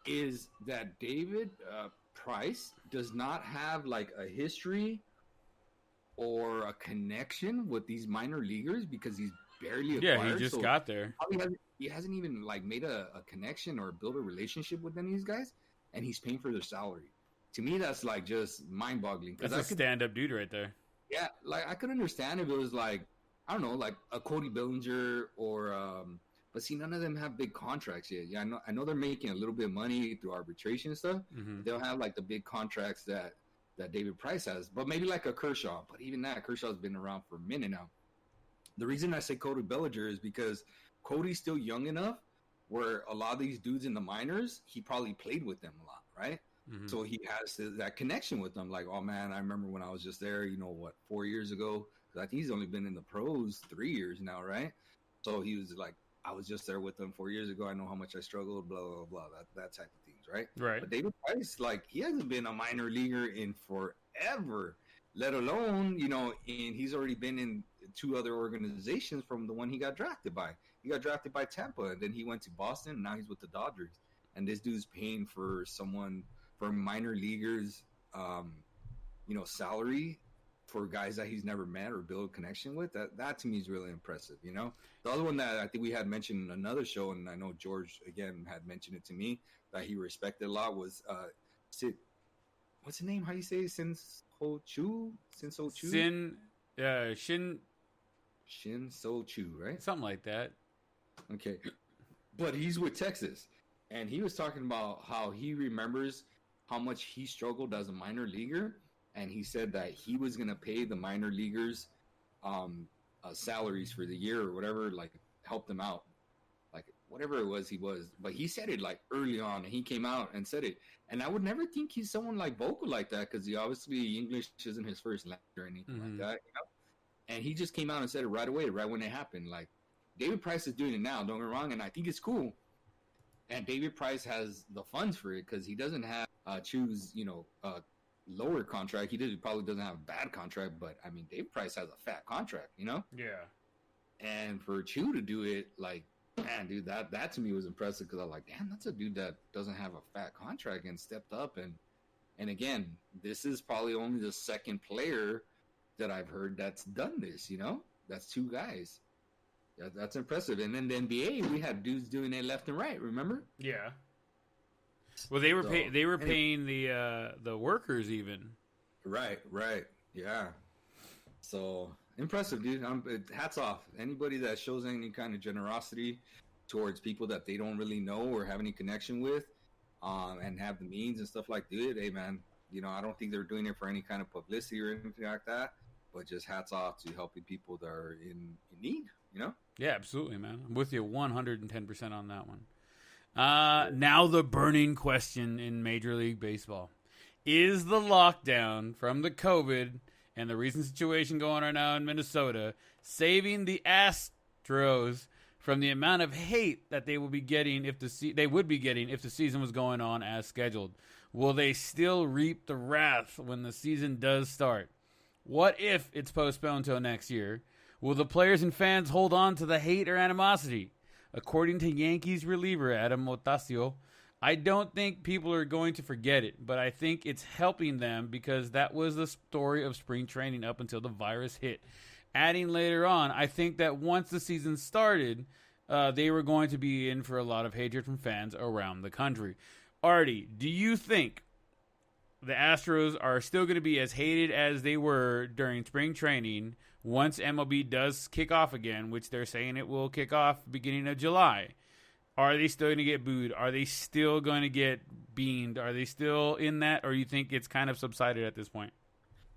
is that David Price does not have like a history or a connection with these minor leaguers because he's barely acquired. Yeah, he just got there. He hasn't even like made a connection or built a relationship with any of these guys, and he's paying for their salary. To me, that's like just mind-boggling. That's a stand-up dude right there. Yeah, like I could understand if it was like, I don't know, like a Cody Bellinger or but see, none of them have big contracts yet. Yeah, I know they're making a little bit of money through arbitration and stuff. Mm-hmm. They'll have like the big contracts that David Price has, but maybe like a Kershaw. But even that, Kershaw's been around for a minute now. The reason I say Cody Bellinger is because Cody's still young enough where a lot of these dudes in the minors, he probably played with them a lot, right? Mm-hmm. So he has that connection with them. Like, oh man, I remember when I was just there, 4 years ago? Because I think he's only been in the pros 3 years now, right? So he was like, I was just there with them 4 years ago. I know how much I struggled, blah, blah, blah, that type of things, right? Right. But David Price, like, he hasn't been a minor leaguer in forever, let alone, and he's already been in 2 other organizations from the one he got drafted by. He got drafted by Tampa, and then he went to Boston, and now he's with the Dodgers. And this dude's paying for minor leaguers, salary for guys that he's never met or built a connection with. That to me is really impressive. The other one that I think we had mentioned in another show, and I know George again had mentioned it to me that he respected a lot was Sid. What's the name? How you say it? Shin So Chu? Shin So Chu, right? Something like that. Okay, but he's with Texas, and he was talking about how he remembers how much he struggled as a minor leaguer, and he said that he was going to pay the minor leaguers salaries for the year or whatever, like help them out, like whatever it was but he said it like early on, and he came out and said it, and I would never think he's someone like vocal like that, because he obviously English isn't his first language or anything like that, and he just came out and said it right away, right when it happened. Like, David Price is doing it now, don't get me wrong, and I think it's cool. And David Price has the funds for it because he doesn't have choose a lower contract. He probably doesn't have a bad contract, but I mean, David Price has a fat contract, Yeah. And for Chu to do it, like, man, dude, that to me was impressive, because I was like, damn, that's a dude that doesn't have a fat contract and stepped up. And again, this is probably only the second player that I've heard that's done this. That's 2 guys. That's impressive. And then the NBA, we had dudes doing it left and right. Remember? Yeah. Well, they were paying the workers even. Right. Yeah. So impressive, dude. Hats off. Anybody that shows any kind of generosity towards people that they don't really know or have any connection with, and have the means and stuff like, dude, hey man, I don't think they're doing it for any kind of publicity or anything like that, but just hats off to helping people that are in need. Yeah, absolutely, man. I'm with you 110% on that one. Now the burning question in Major League Baseball. Is the lockdown from the COVID and the recent situation going on now in Minnesota saving the Astros from the amount of hate that they would be getting if the season was going on as scheduled? Will they still reap the wrath when the season does start? What if it's postponed till next year? Will the players and fans hold on to the hate or animosity? According to Yankees reliever Adam Otasio, I don't think people are going to forget it, but I think it's helping them because that was the story of spring training up until the virus hit. Adding later on, I think that once the season started, they were going to be in for a lot of hatred from fans around the country. Artie, do you think the Astros are still going to be as hated as they were during spring training once MLB does kick off again, which they're saying it will kick off beginning of July? Are they still going to get booed? Are they still going to get beamed? Are they still in that, or you think it's kind of subsided at this point?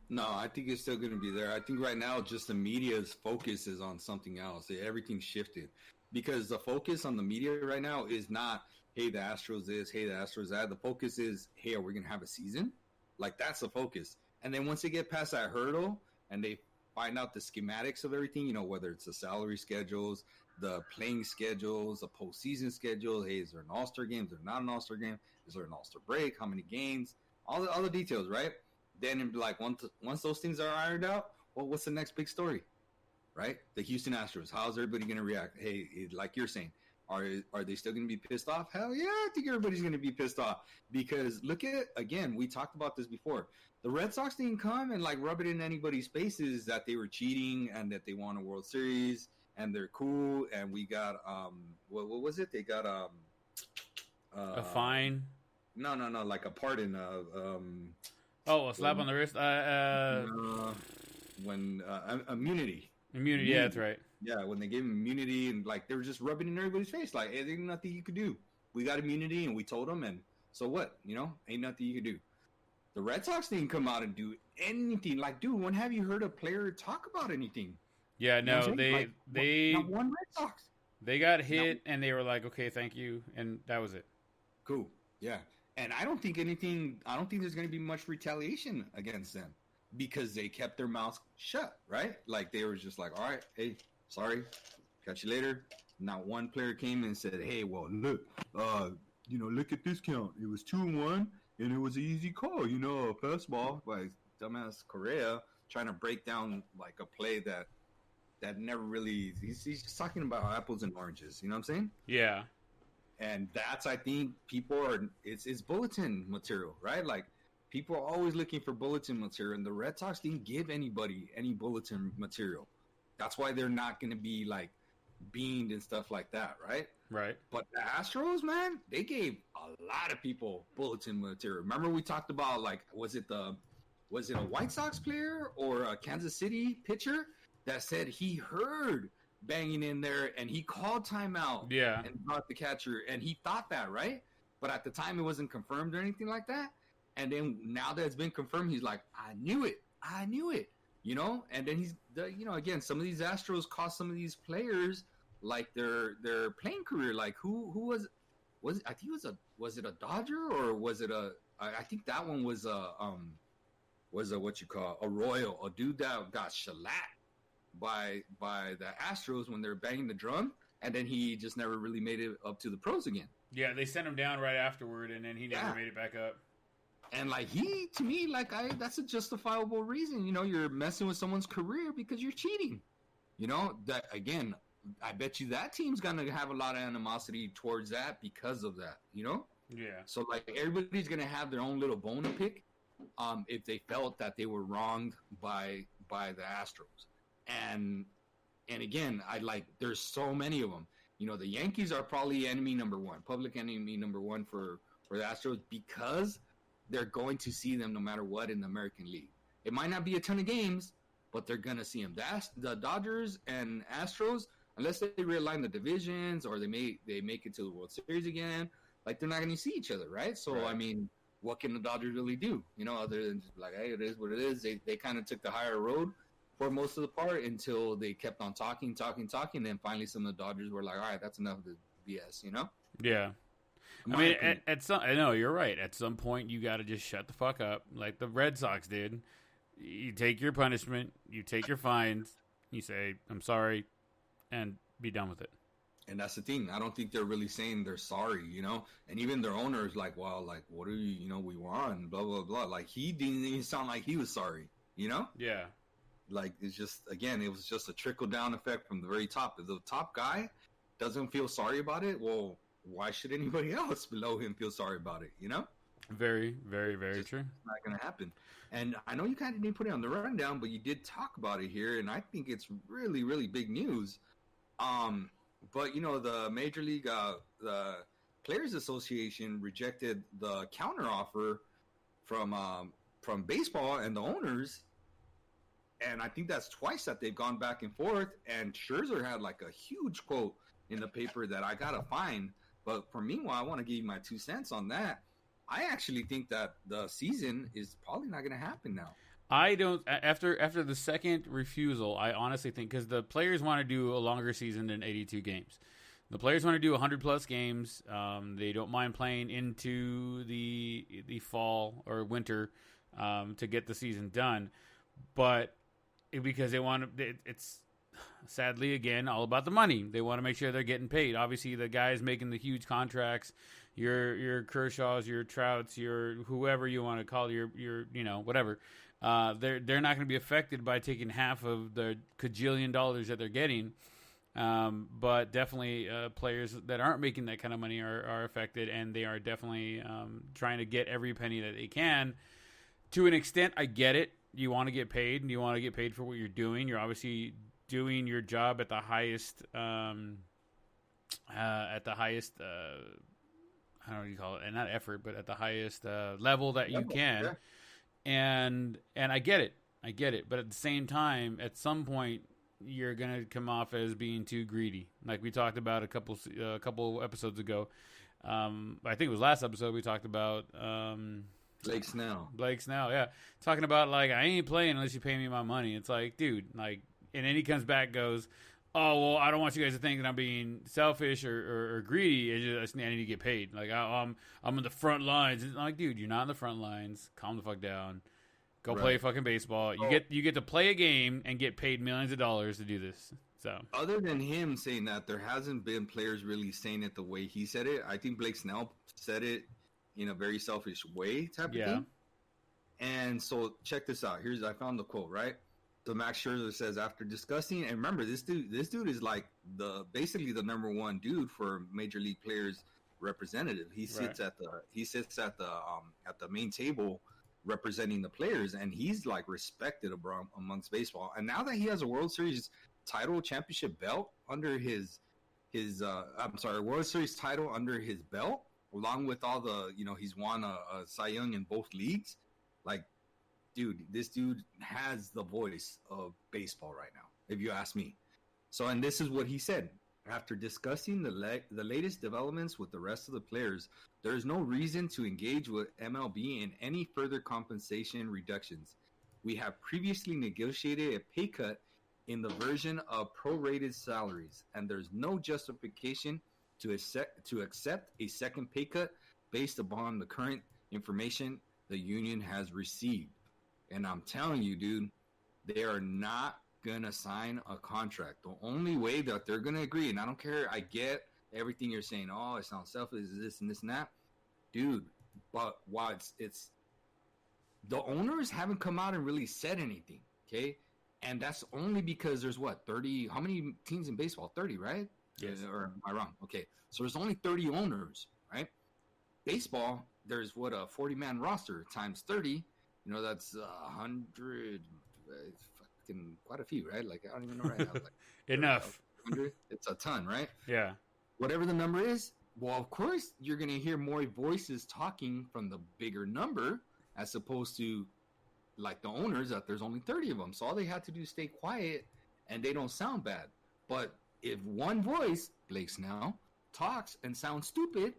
No, I think it's still going to be there. I think right now just the media's focus is on something else. Everything's shifted because the focus on the media right now is not, hey, the Astros this, hey, the Astros that. The focus is, hey, are we going to have a season? Like, that's the focus. And then once they get past that hurdle and they find out the schematics of everything, whether it's the salary schedules, the playing schedules, the postseason schedule. Hey, is there an All-Star game? Is there not an All-Star game? Is there an All-Star break? How many games? All the details, right? Then, like, once those things are ironed out, well, what's the next big story, right? The Houston Astros. How's everybody going to react? Hey, like you're saying, are they still going to be pissed off? Hell yeah, I think everybody's going to be pissed off because look at, again, we talked about this before. The Red Sox didn't come and like rub it in anybody's faces that they were cheating and that they won a World Series and they're cool. And we got what was it? They got a fine. No, like a pardon. A slap on the wrist. When immunity. Immunity, yeah, that's right. Yeah, when they gave him immunity and like they were just rubbing it in everybody's face, like, hey, there's nothing you could do. We got immunity and we told them, and so what? Ain't nothing you could do. The Red Sox didn't come out and do anything. Like, dude, when have you heard a player talk about anything? Yeah, no, they not one Red Sox. They got hit and they were like, okay, thank you, and that was it. Cool. Yeah. And I don't think there's going to be much retaliation against them because they kept their mouths shut, right? Like they were just like, all right, hey, sorry, catch you later. Not one player came and said, hey, well, look, look at this count. It was 2-1 and it was an easy call, a fastball by dumbass Correa trying to break down like a play that never really, he's just talking about apples and oranges. You know what I'm saying? Yeah. And that's, I think, it's bulletin material, right? Like, people are always looking for bulletin material, and the Red Sox didn't give anybody any bulletin material. That's why they're not going to be, like, beamed and stuff like that, right? Right. But the Astros, man, they gave a lot of people bulletin material. Remember we talked about, like, was it a White Sox player or a Kansas City pitcher that said he heard banging in there and he called timeout and brought the catcher and he thought that, right? But at the time it wasn't confirmed or anything like that. And then now that it's been confirmed, he's like, I knew it, and then he's again, some of these Astros cost some of these players like their playing career. Like who was I think was it a Dodger or was it I think that one was a what you call a Royal, a dude that got shellacked by the Astros when they're banging the drum, and then he just never really made it up to the pros again. Yeah, they sent him down right afterward, and then he never made it back up. And like to me, that's a justifiable reason. You're messing with someone's career because you're cheating. That again, I bet you that team's gonna have a lot of animosity towards that because of that. Yeah. So like everybody's gonna have their own little bone to pick, if they felt that they were wronged by the Astros. And again, there's so many of them. The Yankees are probably enemy number one, public enemy number one for the Astros because they're going to see them no matter what in the American League. It might not be a ton of games, but they're going to see them. The Dodgers and Astros, unless they realign the divisions or they make it to the World Series again, like they're not going to see each other, right? So, right. I mean, what can the Dodgers really do? Other than just like, hey, it is what it is. They kind of took the higher road for most of the part until they kept on talking. Then finally some of the Dodgers were like, all right, that's enough of the BS, Yeah. I mean, I know you're right. At some point, you got to just shut the fuck up, like the Red Sox did. You take your punishment, you take your fines, you say, I'm sorry, and be done with it. And that's the thing. I don't think they're really saying they're sorry, And even their owner is like, well, like, what are you, we won, blah, blah, blah. Like, he didn't even sound like he was sorry, Yeah. Like, it's just, again, it was just a trickle-down effect from the very top. If the top guy doesn't feel sorry about it, well, why should anybody else below him feel sorry about it, Very, very, very true. It's not going to happen. And I know you kind of didn't put it on the rundown, but you did talk about it here, and I think it's really, really big news. But, the Major League the Players Association rejected the counteroffer from baseball and the owners. And I think that's twice that they've gone back and forth. And Scherzer had like a huge quote in the paper that I got to find. But for meanwhile, I want to give you my 2 cents on that. I actually think that the season is probably not going to happen now. I don't. After the second refusal, I honestly think because the players want to do a longer season than 82 games. The players want to do 100-plus games. They don't mind playing into the fall or winter to get the season done. But because they want to, it's sadly, again, all about the money. They want to make sure they're getting paid. Obviously, the guys making the huge contracts, your Kershaws, your Trouts, your whoever you want to call your whatever, they're not going to be affected by taking half of the cajillion dollars that they're getting. But definitely players that aren't making that kind of money are affected, and they are definitely trying to get every penny that they can. To an extent, I get it. You want to get paid, and you want to get paid for what you're doing. You're obviously doing your job at the highest, how do you call it? And not effort, but at the highest level that you can. Yeah. And I get it. But at the same time, at some point, you're gonna come off as being too greedy, like we talked about a couple episodes ago. I think it was last episode we talked about. Blake Snell, yeah. Talking about, like, I ain't playing unless you pay me my money. It's like, dude, like, and then he comes back, goes, oh, well, I don't want you guys to think that I'm being selfish or greedy. It's just I need to get paid. Like I'm in the front lines. It's like, dude, you're not in the front lines. Calm the fuck down. Go play fucking baseball. You get to play a game and get paid millions of dollars to do this. So other than him saying that, there hasn't been players really saying it the way he said it. I think Blake Snell said it in a very selfish way type of thing. And so check this out. I found the quote, right? So Max Scherzer says, after discussing, and remember, this dude is like basically the number one dude for Major League Players representative. He sits at the main table representing the players, and he's like respected amongst baseball. And now that he has a World Series title championship belt under his World Series title under his belt, along with all the, he's won a Cy Young in both leagues. Like, dude, this dude has the voice of baseball right now, if you ask me. So, and this is what he said. After discussing the latest developments with the rest of the players, there is no reason to engage with MLB in any further compensation reductions. We have previously negotiated a pay cut in the version of prorated salaries, and there's no justification to accept a second pay cut based upon the current information the union has received. And I'm telling you, dude, they are not going to sign a contract. The only way that they're going to agree, and I don't care, I get everything you're saying, oh, it sounds selfish, this and this and that. Dude, but while it's the owners haven't come out and really said anything, okay? And that's only because there's 30, how many teams in baseball? 30, right? Yes. Or am I wrong? Okay. So there's only 30 owners, right? Baseball, there's a 40-man roster times 30. That's 100, fucking quite a few, right? Like, I don't even know right now. Like, enough. 100, it's a ton, right? Yeah. Whatever the number is, well, of course, you're going to hear more voices talking from the bigger number as opposed to, like, the owners, that there's only 30 of them. So all they have to do is stay quiet, and they don't sound bad. But if one voice, Blake Snell, talks and sounds stupid,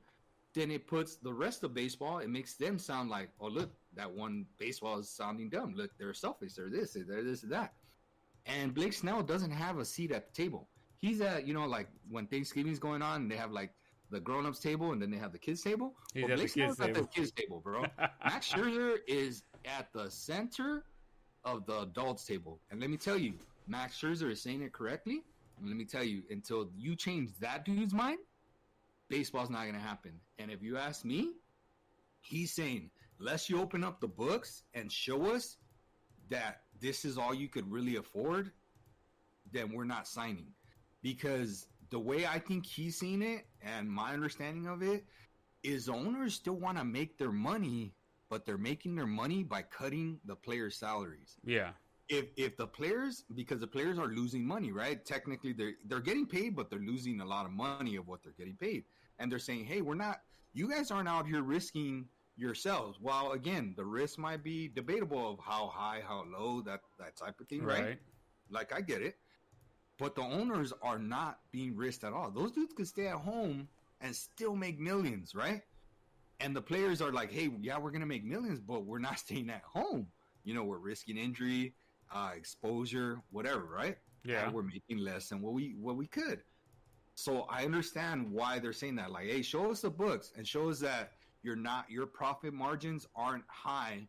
then it puts the rest of baseball, it makes them sound like, oh, look, that one baseball is sounding dumb. Look, they're selfish. They're this, and that. And Blake Snell doesn't have a seat at the table. He's at, like when Thanksgiving's going on, and they have like the grown-ups table and then they have the kids table. He's at Blake the Snell's at the kids table, bro. Max Scherzer is at the center of the adults table. And let me tell you, Max Scherzer is saying it correctly. And let me tell you, until you change that dude's mind, baseball's not going to happen. And if you ask me, he's saying, unless you open up the books and show us that this is all you could really afford, then we're not signing. Because the way I think he's seen it and my understanding of it is owners still want to make their money, but they're making their money by cutting the players' salaries. Yeah. If the players, because the players are losing money, right? Technically, they're getting paid, but they're losing a lot of money of what they're getting paid. And they're saying, hey, you guys aren't out here risking yourselves. Well, again, the risk might be debatable of how high, how low, that type of thing, right? Like, I get it. But the owners are not being risked at all. Those dudes could stay at home and still make millions, right? And the players are like, hey, yeah, we're going to make millions, but we're not staying at home. We're risking injury, exposure, whatever, right? Yeah. And we're making less than what we could. So I understand why they're saying that. Like, hey, show us the books and show us that your profit margins aren't high,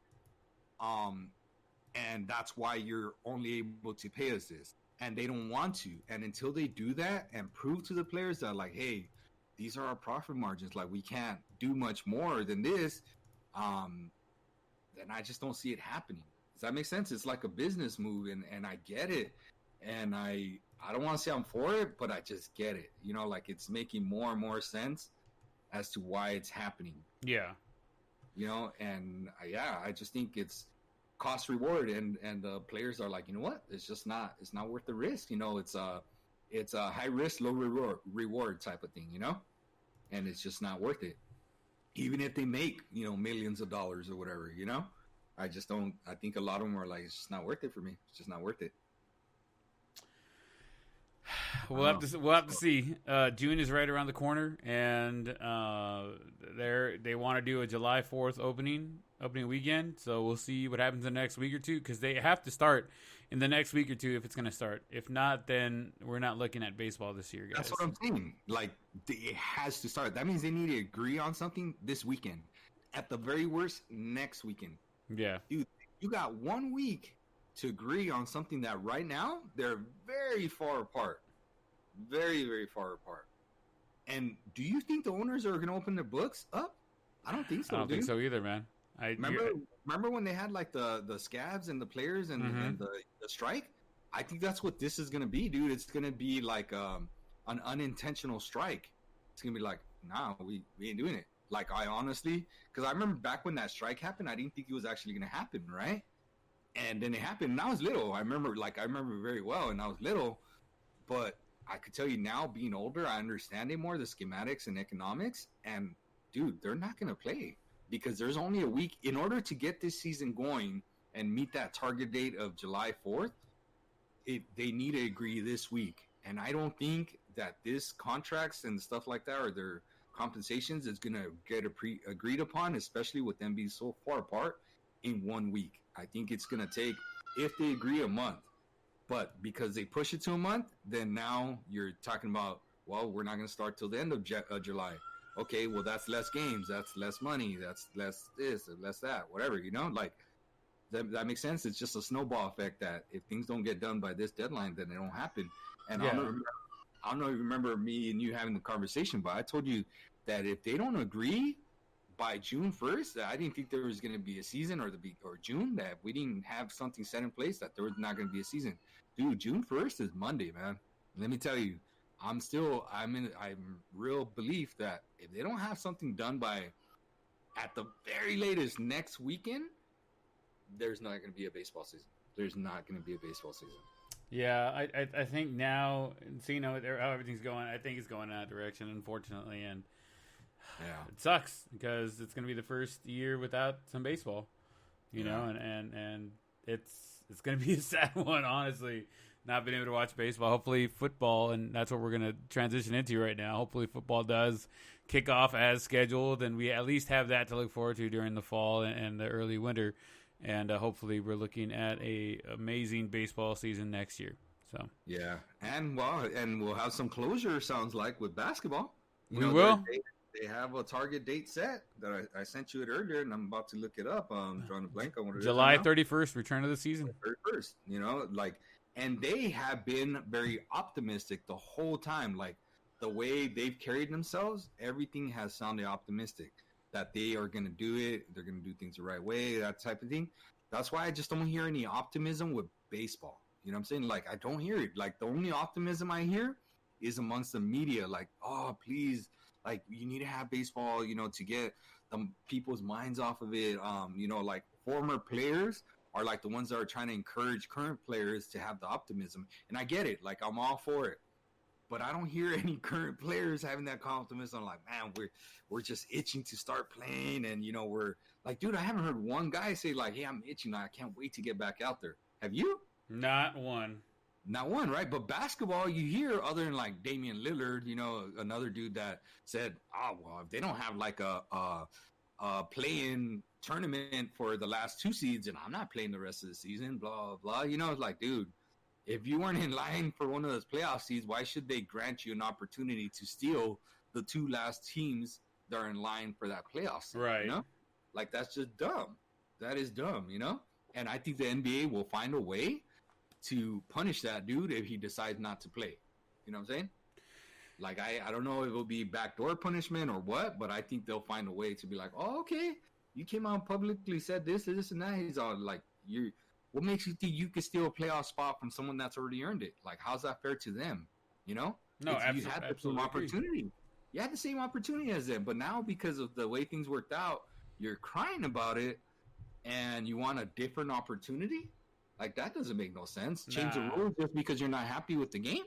and that's why you're only able to pay us this. And they don't want to. And until they do that and prove to the players that, like, hey, these are our profit margins, like, we can't do much more than this, then I just don't see it happening. Does that make sense? It's like a business move, and I get it. And I don't want to say I'm for it, but I just get it. Like, it's making more and more sense as to why it's happening. Yeah. And I just think it's cost reward, and the players are like, you know what? It's not worth the risk. It's a high risk, low reward type of thing, and it's just not worth it. Even if they make, millions of dollars or whatever, I just don't. I think a lot of them are like, it's just not worth it for me. It's just not worth it. We'll have to see. June is right around the corner, and they want to do a July 4th opening weekend. So we'll see what happens in the next week or two, because they have to start in the next week or two if it's going to start. If not, then we're not looking at baseball this year, guys. That's what I'm saying. Like, it has to start. That means they need to agree on something this weekend. At the very worst, next weekend. Yeah. Dude, you got 1 week to agree on something that right now they're very far apart. Very, very far apart. And do you think the owners are going to open their books up? I don't think so. I don't think so either, man. Remember when they had like the scabs and the players and, and the strike? I think that's what this is going to be, dude. It's going to be like an unintentional strike. It's going to be like, nah, we ain't doing it. Like, I honestly, because I remember back when that strike happened, I didn't think it was actually going to happen, right? And then it happened, and I was little. I remember very well, and I was little. But I could tell you now, being older, I understand it more, the schematics and economics. And, dude, they're not going to play because there's only a week. In order to get this season going and meet that target date of July 4th, they need to agree this week. And I don't think that this contracts and stuff like that or their compensations is going to get agreed upon, especially with them being so far apart, in 1 week. I think it's going to take, if they agree, a month. But because they push it to a month, then now you're talking about, well, we're not going to start till the end of July. Okay, well, that's less games. That's less money. That's less this, less that, whatever, you know? Like, that makes sense. It's just a snowball effect that if things don't get done by this deadline, then it don't happen. And yeah. I don't know if you remember me and you having the conversation, but I told you that if they don't agree by June 1st, I didn't think there was going to be a season, or June, that we didn't have something set in place that there was not going to be a season. Dude, June 1st is Monday, man. Let me tell you, I'm real belief that if they don't have something done by, at the very latest, next weekend, there's not going to be a baseball season. There's not going to be a baseball season. Yeah, I think now, seeing how everything's going, I think it's going in that direction, unfortunately, and yeah, it sucks because it's going to be the first year without some baseball, you know, and it's going to be a sad one, honestly, not being able to watch baseball. Hopefully football, and that's what we're going to transition into right now. Hopefully football does kick off as scheduled, and we at least have that to look forward to during the fall and the early winter. And hopefully we're looking at a amazing baseball season next year. So yeah, and we'll have some closure. Sounds like with basketball. We will. They have a target date set that I sent you it earlier, and I'm about to look it up. Drawing a blank on what it is. July 31st, return of the season. 31st. You know, like, and they have been very optimistic the whole time. Like, the way they've carried themselves, everything has sounded optimistic. That they are going to do it, they're going to do things the right way, that type of thing. That's why I just don't hear any optimism with baseball. You know what I'm saying? Like, I don't hear it. Like, the only optimism I hear is amongst the media. Like, oh, please, like, you need to have baseball, you know, to get people's minds off of it. You know, like, former players are like the ones that are trying to encourage current players to have the optimism. And I get it. Like, I'm all for it. But I don't hear any current players having that optimism. Like, man, we're just itching to start playing, and you know, we're like, dude, I haven't heard one guy say like, "Hey, I'm itching. I can't wait to get back out there." Have you? Not one, right? But basketball, you hear other than like Damian Lillard, you know, another dude that said, "Oh, well, if they don't have like a play-in tournament for the last 2 seeds, and I'm not playing the rest of the season." Blah blah. You know, it's like, dude. If you weren't in line for one of those playoff seeds, why should they grant you an opportunity to steal the 2 last teams that are in line for that playoff seed? Right. You know? Like, that's just dumb. That is dumb, you know? And I think the NBA will find a way to punish that dude if he decides not to play. You know what I'm saying? Like, I don't know if it'll be backdoor punishment or what, but I think they'll find a way to be like, oh, okay, you came out and publicly said this and that. He's all like, what makes you think you could steal a playoff spot from someone that's already earned it? Like, how's that fair to them? You know? No, absolutely. You had the same opportunity. You had the same opportunity as them, but now because of the way things worked out, you're crying about it, and you want a different opportunity? Like, that doesn't make no sense. Change the rules just because you're not happy with the game?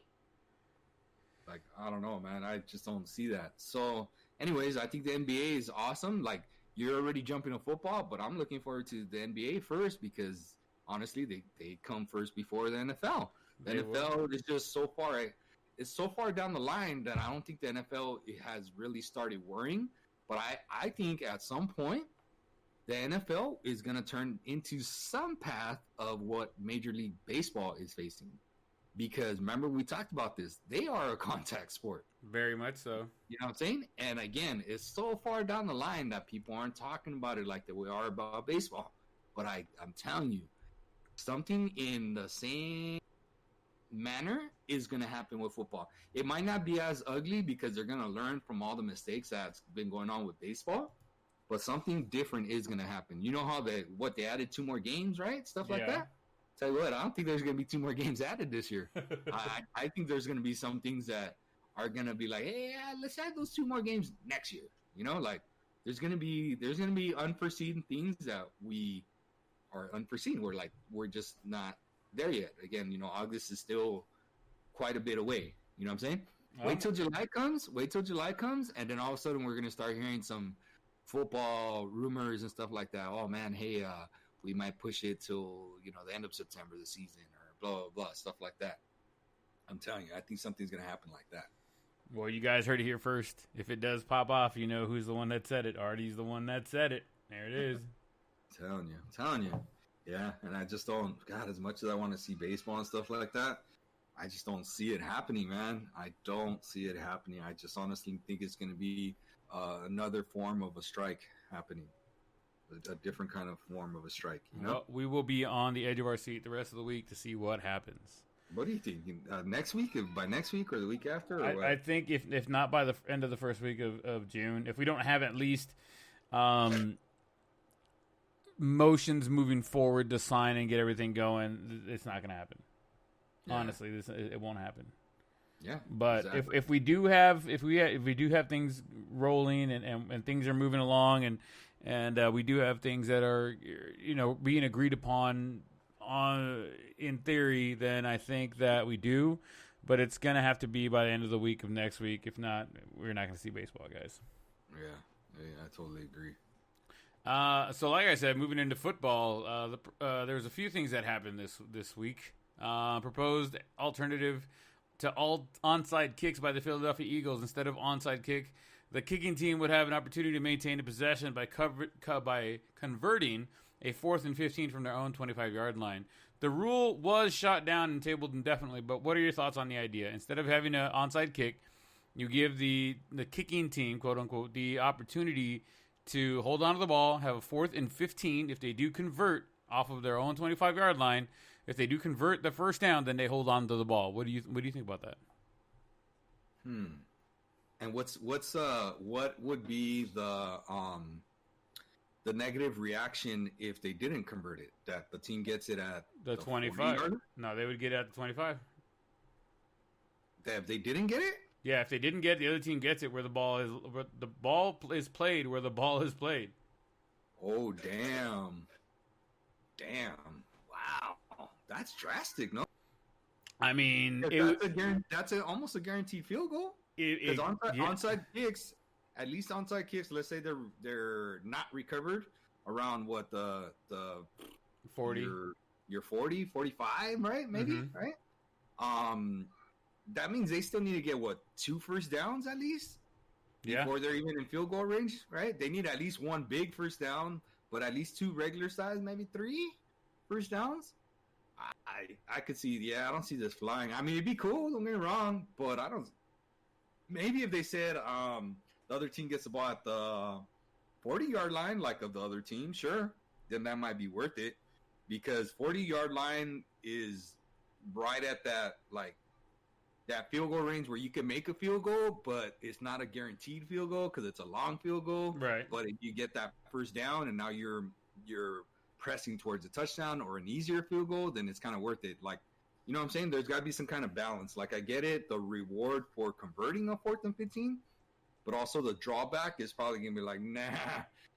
Like, I don't know, man. I just don't see that. So, anyways, I think the NBA is awesome. Like, you're already jumping to football, but I'm looking forward to the NBA first because – honestly, they come first before the NFL. The NFL is just so far it's so far down the line that I don't think the NFL has really started worrying. But I think at some point, the NFL is going to turn into some path of what Major League Baseball is facing. Because remember, we talked about this. They are a contact sport. Very much so. You know what I'm saying? And again, it's so far down the line that people aren't talking about it like that we are about baseball. But I'm telling you, something in the same manner is going to happen with football. It might not be as ugly because they're going to learn from all the mistakes that's been going on with baseball. But something different is going to happen. You know how they added 2 more games, right? Stuff like that. Tell you what, I don't think there's going to be 2 more games added this year. I think there's going to be some things that are going to be like, hey, let's add those 2 more games next year. You know, like there's going to be unforeseen things that we are unforeseen. We're just not there yet. Again, you know, August is still quite a bit away. You know what I'm saying? Wait till July comes, and then all of a sudden we're going to start hearing some football rumors and stuff like that. Oh man, hey, we might push it till, you know, the end of September, the season, or blah, blah, blah, stuff like that. I'm telling you, I think something's going to happen like that. Well, you guys heard it here first. If it does pop off, you know who's the one that said it. Artie's the one that said it. There it is. I'm telling you. Yeah, and I just don't, God, as much as I want to see baseball and stuff like that, I just don't see it happening, man. I don't see it happening. I just honestly think it's going to be another form of a strike happening. A different kind of form of a strike. You know? Well, we will be on the edge of our seat the rest of the week to see what happens. What do you think? Next week? By next week or the week after? Or I think if not by the end of the first week of June, if we don't have at least motions moving forward to sign and get everything going, it's not going to happen. Yeah. Honestly, it won't happen. Yeah, but exactly. if we do have things rolling and things are moving along and we do have things that are, you know, being agreed upon in theory, then I think that we do. But it's gonna have to be by the end of the week of next week. If not, we're not gonna see baseball, guys. Yeah, I totally agree. So like I said, moving into football, there's a few things that happened this week. Proposed alternative to all onside kicks by the Philadelphia Eagles. Instead of onside kick, the kicking team would have an opportunity to maintain a possession by converting a 4th and 15 from their own 25-yard line. The rule was shot down and tabled indefinitely, but what are your thoughts on the idea? Instead of having an onside kick, you give the kicking team, quote-unquote, the opportunity to hold on to the ball, have a 4th and 15 if they do convert off of their own 25-yard line. If they do convert the first down, then they hold on to the ball. What do you think about that? And what would be the negative reaction if they didn't convert it? That the team gets it at the 25? No, they would get it at the 25. If they didn't get it? Yeah, if they didn't get it, the other team gets it where the ball is played where the ball is played. Oh, damn. Wow. That's drastic, no? I mean, that's almost a guaranteed field goal. Because onside kicks, at least onside kicks, let's say they're not recovered around what the 40, your 40, 45, right? Maybe, right? That means they still need to get 2 first downs at least before they're even in field goal range, right? They need at least 1 big first down, but at least 2 regular size, maybe 3 first downs. I could see, I don't see this flying. I mean, it'd be cool, don't get me wrong, but I don't. Maybe if they said the other team gets the ball at the 40-yard line, like of the other team, sure, then that might be worth it, because 40-yard line is right at that field goal range where you can make a field goal, but it's not a guaranteed field goal because it's a long field goal. Right. But if you get that first down and now you're pressing towards a touchdown or an easier field goal, then it's kind of worth it. Like, you know what I'm saying? There's got to be some kind of balance. Like, I get it, the reward for converting a 4th and 15, but also the drawback is probably going to be like, nah.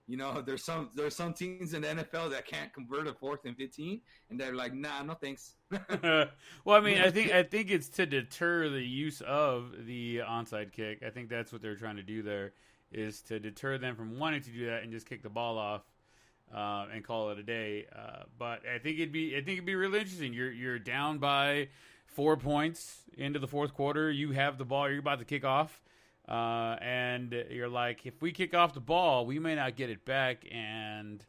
You know, there's some teams in the NFL that can't convert a 4th and 15, and they're like, nah, no thanks. Well, I mean, I think it's to deter the use of the onside kick. I think that's what they're trying to do there, is to deter them from wanting to do that and just kick the ball off and call it a day. But I think it'd be really interesting. You're down by 4 points into the fourth quarter. You have the ball. You're about to kick off. And you're like, if we kick off the ball, we may not get it back, and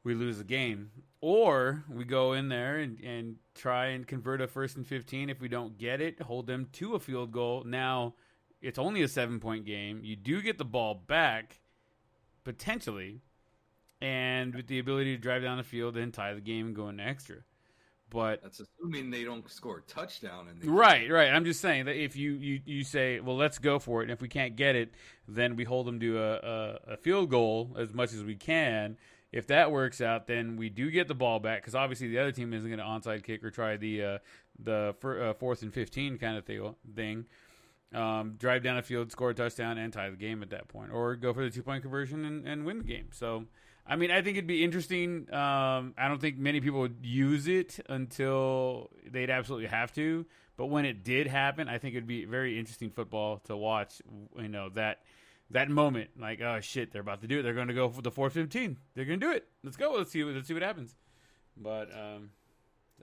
we lose the game. Or we go in there and try and convert a 1st and 15. If we don't get it, hold them to a field goal. Now, it's only a 7-point game. You do get the ball back, potentially, and with the ability to drive down the field and tie the game and go into extra. But that's assuming they don't score a touchdown. Right. I'm just saying that if you say, well, let's go for it, and if we can't get it, then we hold them to a field goal as much as we can. If that works out, then we do get the ball back, because obviously the other team isn't going to onside kick or try the 4th and 15 kind of thing. Drive down the field, score a touchdown, and tie the game at that point, or go for the 2-point conversion and win the game. So, I mean, I think it'd be interesting. I don't think many people would use it until they'd absolutely have to. But when it did happen, I think it'd be very interesting football to watch. You know, that moment, like, oh shit, they're about to do it. They're going to go for the 4-15. They're going to do it. Let's go. Let's see what happens. But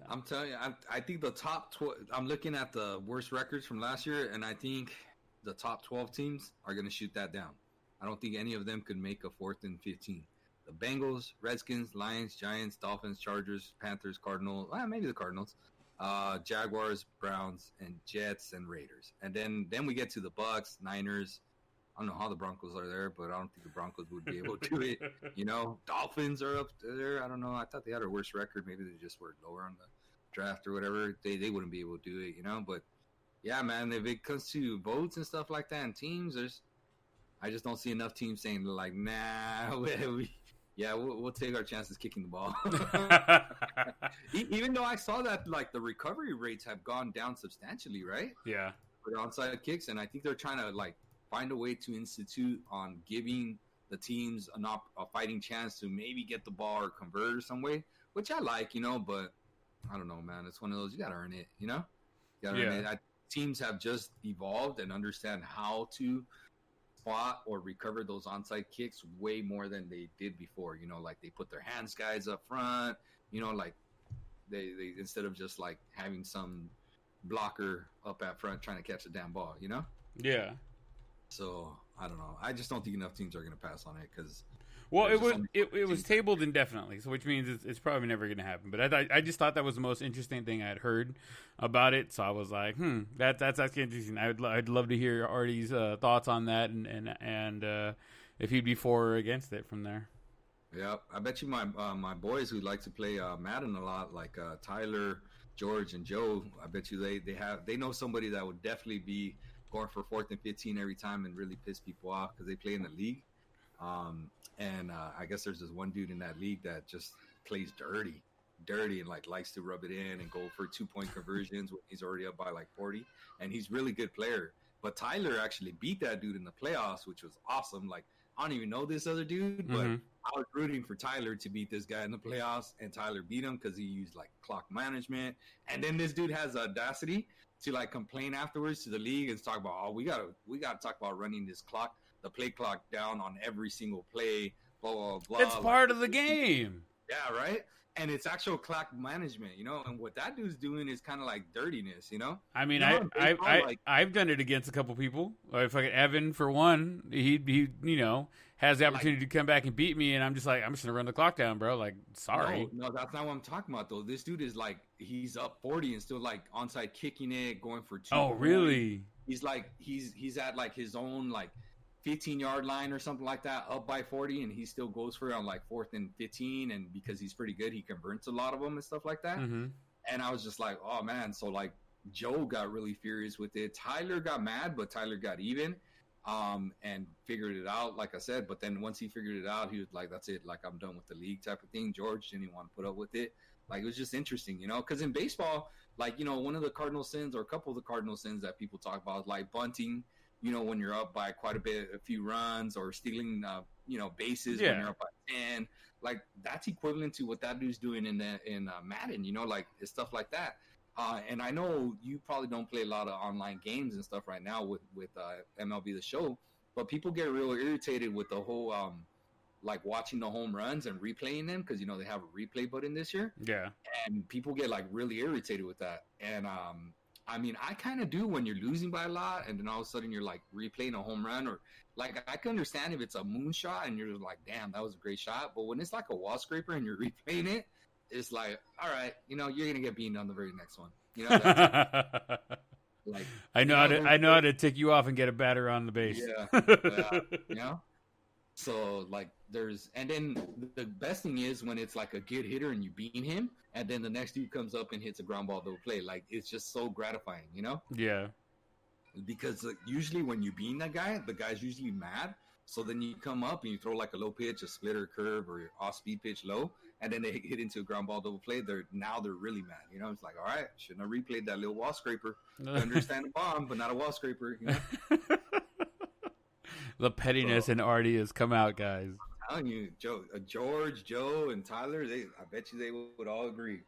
I'm telling you, I think the top 12. I'm looking at the worst records from last year, and I think the top 12 teams are going to shoot that down. I don't think any of them could make a 4th and 15. The Bengals, Redskins, Lions, Giants, Dolphins, Chargers, Panthers, Cardinals, maybe the Cardinals, Jaguars, Browns, and Jets and Raiders. And then we get to the Bucks, Niners. I don't know how the Broncos are there, but I don't think the Broncos would be able to do it. You know, Dolphins are up there. I don't know. I thought they had a worse record. Maybe they just were lower on the draft or whatever. They wouldn't be able to do it, you know. But, yeah, man, if it comes to votes and stuff like that and teams, I just don't see enough teams saying, like, nah, we'll take our chances kicking the ball. Even though I saw that, like, the recovery rates have gone down substantially, right? Yeah. For the onside kicks, and I think they're trying to, like, find a way to institute on giving the teams a fighting chance to maybe get the ball or convert or some way, which I like, you know, but I don't know, man. It's one of those, you got to earn it, you know? You got to earn it. Teams have just evolved and understand how to spot or recover those onside kicks way more than they did before. You know, like they put their hands guys up front, you know, like they instead of just like having some blocker up at front trying to catch a damn ball, you know? Yeah. So I don't know. I just don't think enough teams are going to pass on it because. Well, it was tabled indefinitely, so which means it's probably never going to happen. But I just thought that was the most interesting thing I had heard about it. So I was like, that's actually interesting. I'd love to hear Artie's thoughts on that and if he'd be for or against it from there. Yeah, I bet you my boys who like to play Madden a lot, like Tyler, George, and Joe. I bet you they know somebody that would definitely be going for 4th and 15 every time and really piss people off because they play in the league. And I guess there's this one dude in that league that just plays dirty and like likes to rub it in and go for 2-point conversions when he's already up by like 40. And he's a really good player. But Tyler actually beat that dude in the playoffs, which was awesome. Like, I don't even know this other dude, but I was rooting for Tyler to beat this guy in the playoffs, and Tyler beat him because he used like clock management. And then this dude has the audacity to like complain afterwards to the league and talk about, we gotta talk about running the play clock down on every single play, blah, blah, blah. It's part of the game. Yeah, right? And it's actual clock management, you know? And what that dude's doing is kind of like dirtiness, you know? I mean, I've done it against a couple people. If like Evan, for one, he you know, has the opportunity to come back and beat me, and I'm just going to run the clock down, bro. Like, sorry. No, that's not what I'm talking about, though. This dude is like, he's up 40 and still like onside kicking it, going for 2. Oh, really? He's like, he's at like his own like 15-yard line or something like that, up by 40, and he still goes for it on like 4th and 15, and because he's pretty good, he converts a lot of them and stuff like that. And I was just like, oh man. So like Joe got really furious with it. Tyler got mad, but Tyler got even and figured it out, like I said. But then once he figured it out, he was like, that's it, like I'm done with the league type of thing. George didn't even want to put up with it. Like, it was just interesting, you know, because in baseball, like, you know, one of the cardinal sins or a couple of the cardinal sins that people talk about is like bunting, you know, when you're up by quite a few runs, or stealing, you know, bases when you're up by 10. Like, that's equivalent to what that dude's doing in Madden, you know, like stuff like that. And I know you probably don't play a lot of online games and stuff right now with MLB The Show, but people get real irritated with the whole like watching the home runs and replaying them because they have a replay button this year. Yeah, and people get like really irritated with that. And I mean, I kind of do when you're losing by a lot, and then all of a sudden you're like replaying a home run, or like I can understand if it's a moonshot and you're like, damn, that was a great shot. But when it's like a wall scraper and you're replaying it, it's like, all right, you're gonna get beaten on the very next one. Like I know how to tick you off and get a batter on the base. Yeah. So like and then the best thing is when it's like a good hitter and you beat him, and then the next dude comes up and hits a ground ball double play. Like it's just so gratifying, Yeah. Because usually when you beat that guy, the guy's usually mad. So then you come up and you throw like a low pitch, a splitter, curve, or off speed pitch low, and then they hit into a ground ball double play. They're really mad. It's like, all right, shouldn't have replayed that little wall scraper. I understand the bomb, but not a wall scraper. The pettiness in Artie has come out, guys. I'm telling you, George, Joe, and Tyler, I bet you they would all agree.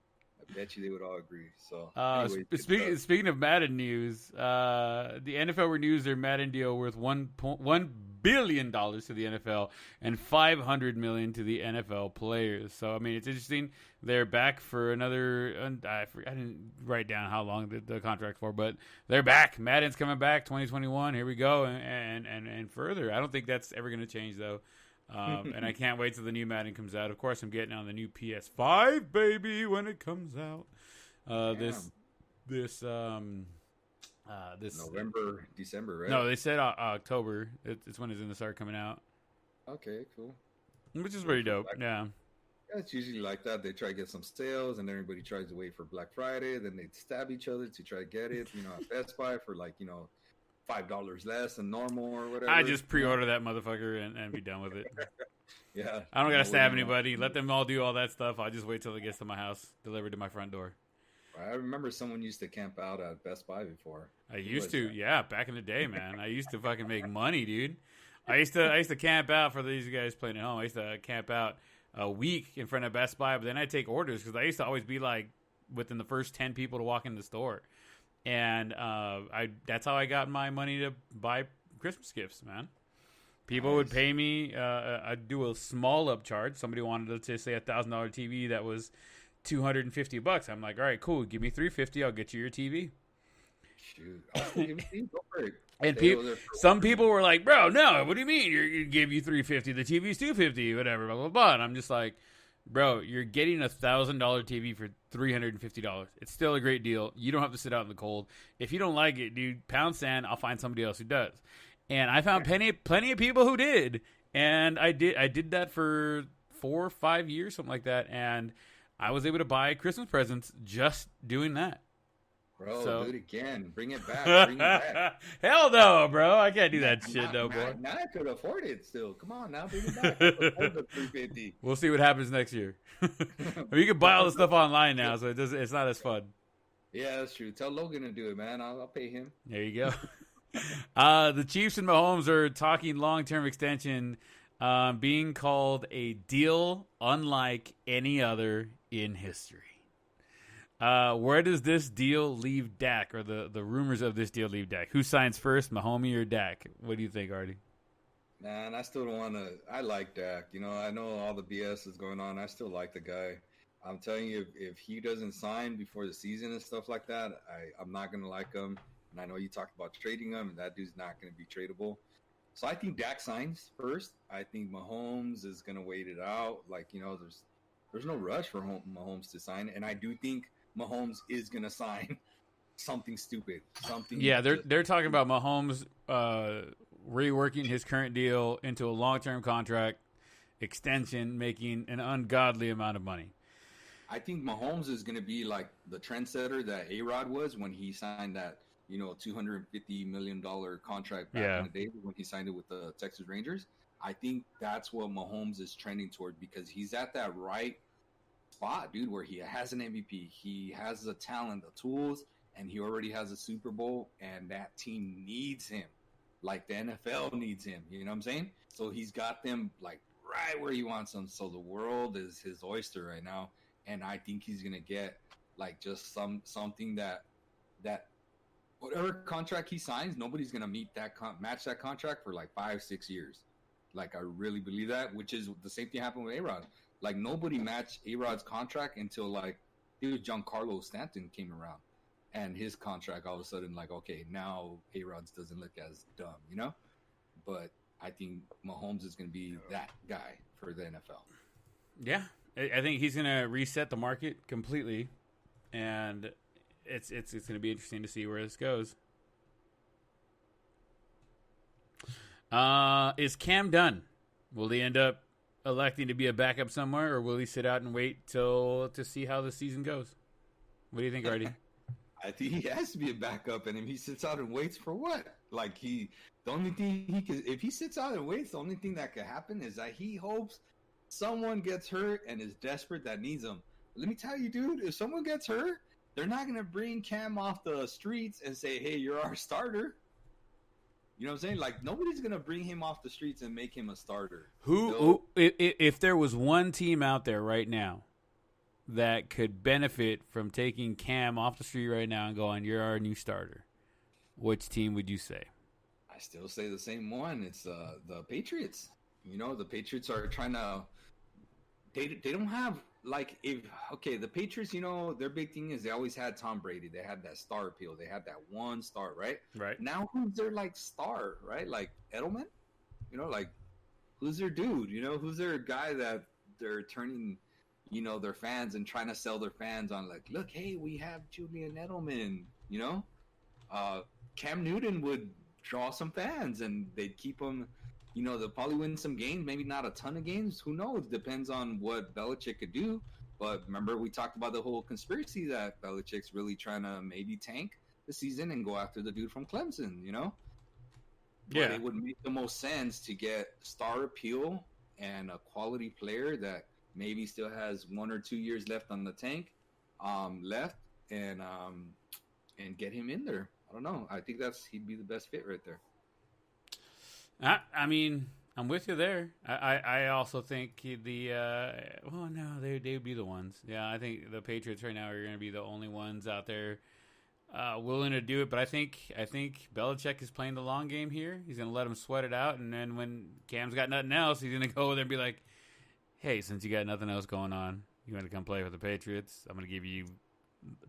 So, anyways, speaking of Madden news, the NFL renews their Madden deal worth $1 billion to the NFL and $500 million to the NFL players. So, I mean, it's interesting. They're back for another. I didn't write down how long the contract for, but they're back. Madden's coming back 2021. Here we go, and further. I don't think that's ever going to change though. And I can't wait till the new Madden comes out. Of course, I'm getting on the new PS5, baby, when it comes out. This November, December, right? No, they said October. It's when it's going to start coming out. Okay, cool. Which is pretty dope. Yeah. It's usually like that. They try to get some sales, and everybody tries to wait for Black Friday. Then they stab each other to try to get it. At Best Buy for like $5 less than normal or whatever. I just pre-order that motherfucker and be done with it. Yeah. I don't gotta stab anybody. Let them all do all that stuff. I'll just wait till it gets to my house, delivered to my front door. I remember someone used to camp out at Best Buy before. I used to, yeah, back in the day, man. I used to fucking make money, dude. I used to camp out for these guys playing at home. I used to camp out a week in front of Best Buy, but then I'd take orders because I used to always be like within the first 10 people to walk in the store. And that's how I got my money to buy Christmas gifts, man. People would pay me. I'd do a small upcharge. Somebody wanted to say $1,000 TV that was $250. I'm like, all right, cool. Give me $350. I'll get you your TV. Shoot, go for it. And some people were like, bro, no. What do you mean? You give you $350? The TV's $250. Whatever. Blah blah blah. And I'm just like, bro, you're getting $1,000 TV for $350. It's still a great deal. You don't have to sit out in the cold. If you don't like it, dude, pound sand. I'll find somebody else who does. And I found plenty of people who did. And I did that for 4 or 5 years, something like that. And I was able to buy Christmas presents just doing that. Bro, do it again. Bring it back. Hell no, bro. I can't do that shit, boy. Now I could afford it still. Come on, now bring it back. I could afford the $350. We'll see what happens next year. You can buy all the stuff online now, so it's not as fun. Yeah, that's true. Tell Logan to do it, man. I'll pay him. There you go. The Chiefs and Mahomes are talking long-term extension, being called a deal unlike any other in history. Where does this deal leave Dak, or the rumors of this deal leave Dak? Who signs first, Mahomes or Dak? What do you think, Artie? Man, I still don't want to. I like Dak. I know all the BS is going on. I still like the guy. I'm telling you, if he doesn't sign before the season and stuff like that, I'm not going to like him. And I know you talked about trading him, and that dude's not going to be tradable. So I think Dak signs first. I think Mahomes is going to wait it out. Like, there's no rush for Mahomes to sign. And I do think Mahomes is going to sign something stupid. Yeah, they're talking about Mahomes reworking his current deal into a long-term contract extension, making an ungodly amount of money. I think Mahomes is going to be like the trendsetter that A-Rod was when he signed that, $250 million contract back in the day when he signed it with the Texas Rangers. I think that's what Mahomes is trending toward, because he's at that right spot, dude, where he has an MVP, he has the talent, the tools, and he already has a Super Bowl, and that team needs him like the NFL needs him. You know what I'm saying? So he's got them like right where he wants them. So the world is his oyster right now, and I think he's gonna get like just something that whatever contract he signs, nobody's gonna match that contract for like 5-6 years. Like, I really believe that, which is the same thing happened with A-Rod. Like, nobody matched A-Rod's contract until, like, dude, Giancarlo Stanton came around. And his contract, all of a sudden, like, okay, now A-Rod's doesn't look as dumb, you know? But I think Mahomes is going to be that guy for the NFL. Yeah. I think he's going to reset the market completely. And it's going to be interesting to see where this goes. Is Cam done? Will he end up electing to be a backup somewhere, or will he sit out and wait to see how the season goes? What do you think, Artie? I think he has to be a backup, and if he sits out and waits for what? Like, the only thing he can, if he sits out and waits, the only thing that could happen is that he hopes someone gets hurt and is desperate that needs him. Let me tell you, dude, if someone gets hurt, they're not going to bring Cam off the streets and say, hey, you're our starter. You know what I'm saying? Like, nobody's going to bring him off the streets and make him a starter. If there was one team out there right now that could benefit from taking Cam off the street right now and going, you're our new starter, which team would you say? I still say the same one. It's the Patriots. You know, the Patriots are trying to they don't have, like, the Patriots, you know, their big thing is they always had Tom Brady. They had that star appeal. They had that one star, right? Right. Now who's their, like, star, right? Like, Edelman? You know, like, who's their dude? You know, who's their guy that they're turning, you know, their fans and trying to sell their fans on, like, look, hey, we have Julian Edelman, you know? Cam Newton would draw some fans, and they'd keep them. You know, they'll probably win some games, maybe not a ton of games. Who knows? Depends on what Belichick could do. But remember, we talked about the whole conspiracy that Belichick's really trying to maybe tank the season and go after the dude from Clemson, you know? Yeah. But it would make the most sense to get star appeal and a quality player that maybe still has 1 or 2 years left on the tank, and get him in there. I don't know. I think he'd be the best fit right there. I mean, I'm with you there. I also think they'd be the ones. Yeah, I think the Patriots right now are going to be the only ones out there willing to do it. But I think Belichick is playing the long game here. He's going to let him sweat it out, and then when Cam's got nothing else, he's going to go there and be like, hey, since you got nothing else going on, you want to come play for the Patriots? I'm going to give you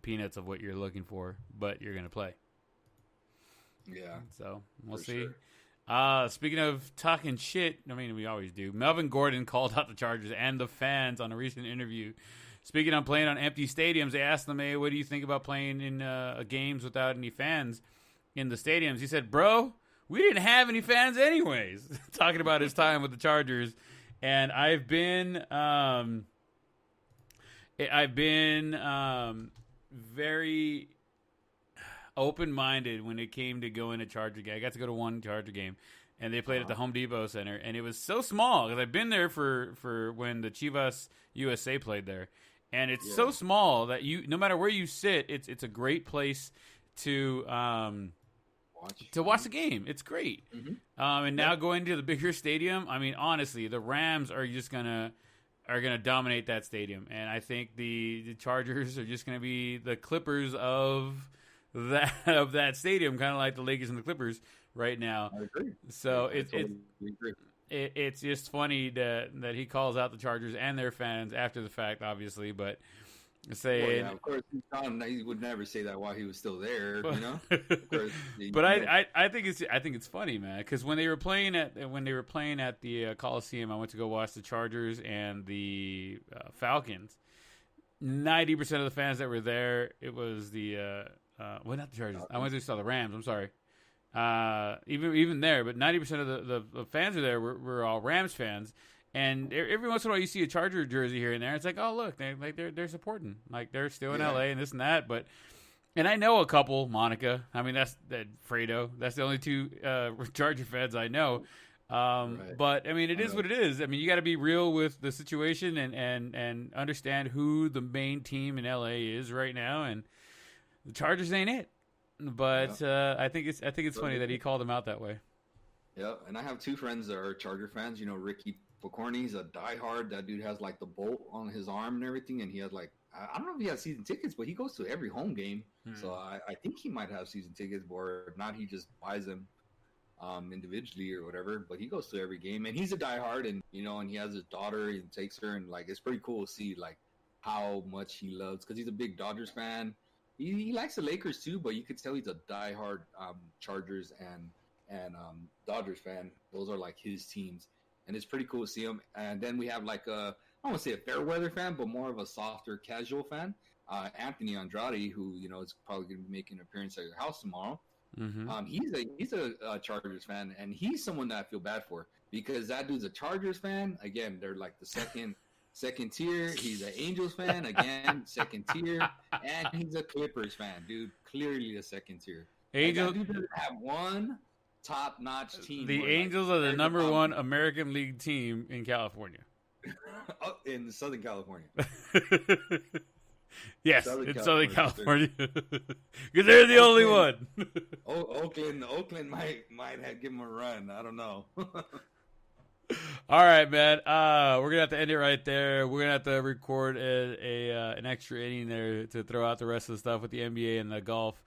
peanuts of what you're looking for, but you're going to play. Yeah. So we'll see. Sure. Speaking of talking shit, I mean, we always do. Melvin Gordon called out the Chargers and the fans on a recent interview. Speaking on playing on empty stadiums, they asked him, hey, what do you think about playing in games without any fans in the stadiums? He said, bro, we didn't have any fans anyways. Talking about his time with the Chargers. And I've been very open-minded when it came to going to Charger game. I got to go to one Charger game, and they played at the Home Depot Center, and it was so small because I've been there for when the Chivas USA played there, and it's so small that no matter where you sit, it's a great place to watch the game. It's great. Mm-hmm. And now going to the bigger stadium, I mean, honestly, the Rams are just gonna dominate that stadium, and I think the Chargers are just gonna be the Clippers of that stadium, kind of like the Lakers and the Clippers right now. I agree. So it's just funny that he calls out the Chargers and their fans after the fact, obviously, but saying, of course, he would never say that while he was still there, you know. Of course, but I think it's funny, man, because when they were playing at the Coliseum, I went to go watch the Chargers and the Falcons. 90% of the fans that were there, it was the not the Chargers. I went to saw the Rams. I'm sorry. Even there, but 90% of the fans are there were all Rams fans. And every once in a while, you see a Charger jersey here and there. It's like, oh look, they're supporting, like they're still in LA and this and that. And I know a couple, Monica. I mean, that's Fredo. That's the only two Charger fans I know. Right. But I mean, it is what it is. I mean, you got to be real with the situation and understand who the main team in LA is right now. And the Chargers ain't it. But I think it's funny that he called them out that way. Yeah, and I have two friends that are Charger fans. You know, Ricky Picorni's a diehard. That dude has like the bolt on his arm and everything, and he has like, I don't know if he has season tickets, but he goes to every home game. So I think he might have season tickets, or if not, he just buys them individually or whatever, but he goes to every game, and he's a diehard, and and he has his daughter, and takes her, and like it's pretty cool to see like how much he loves, because he's a big Dodgers fan. He likes the Lakers too, but you could tell he's a diehard Chargers and Dodgers fan. Those are like his teams, and it's pretty cool to see him. And then we have like I don't want to say a fair weather fan, but more of a softer, casual fan. Anthony Andrade, who is probably going to be making an appearance at your house tomorrow. Mm-hmm. He's a Chargers fan, and he's someone that I feel bad for, because that dude's a Chargers fan. Again, they're like the second tier. He's an Angels fan, again, second tier, and he's a Clippers fan, dude. Clearly a second tier. Angels, like, that dude doesn't have one top-notch team. The Angels are the number one American League team in California. In Southern California. Yes, in Southern California, because they're the only one. Oakland might give them a run. I don't know. All right, man. We're gonna have to end it right there. We're gonna have to record an extra inning there to throw out the rest of the stuff with the NBA and the golf,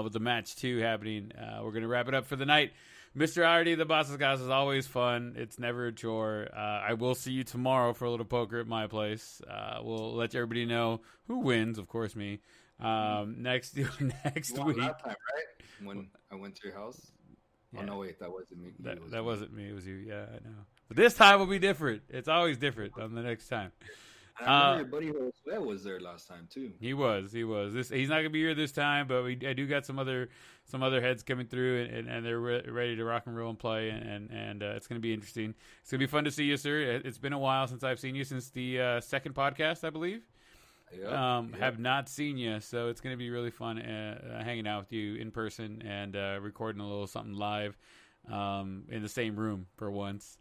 with the match 2 happening. We're gonna wrap it up for the night. Mr. Artie, the Boss's Guys, is always fun. It's never a chore. I will see you tomorrow for a little poker at my place. We'll let everybody know who wins. Of course, me. Next week. Last time, right? When I went to your house. Yeah. Oh no, wait, that wasn't me. That wasn't me. It was you. Yeah, I know. But this time will be different. It's always different on the next time. I remember your buddy Jose was there last time too. He was. He's not gonna be here this time, but I do got some other heads coming through, and they're ready to rock and roll and play, and it's gonna be interesting. It's gonna be fun to see you, sir. It's been a while since I've seen you, since the second podcast, I believe. Yep. Have not seen you, so it's gonna be really fun hanging out with you in person and recording a little something live in the same room for once.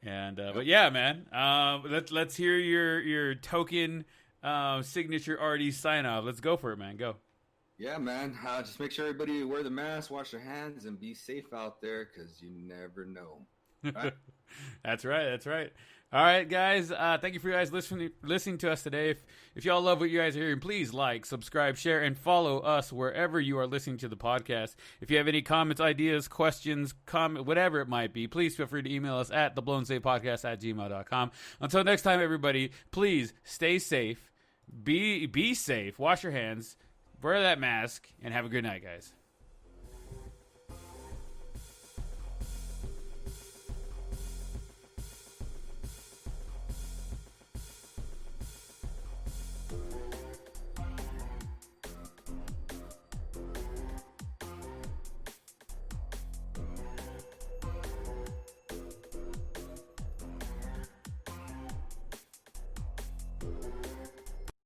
And but yeah, man, let's hear your token signature Artie sign off. Let's go for it, man. Go. Yeah, man. Just make sure everybody wear the mask, wash their hands, and be safe out there, because you never know. Right? That's right. All right, guys. Thank you for you guys listening to us today. If y'all love what you guys are hearing, please like, subscribe, share, and follow us wherever you are listening to the podcast. If you have any comments, ideas, questions, whatever it might be, please feel free to email us at theblownstatepodcast@gmail.com. Until next time, everybody, please stay safe, be safe, wash your hands, wear that mask, and have a good night, guys.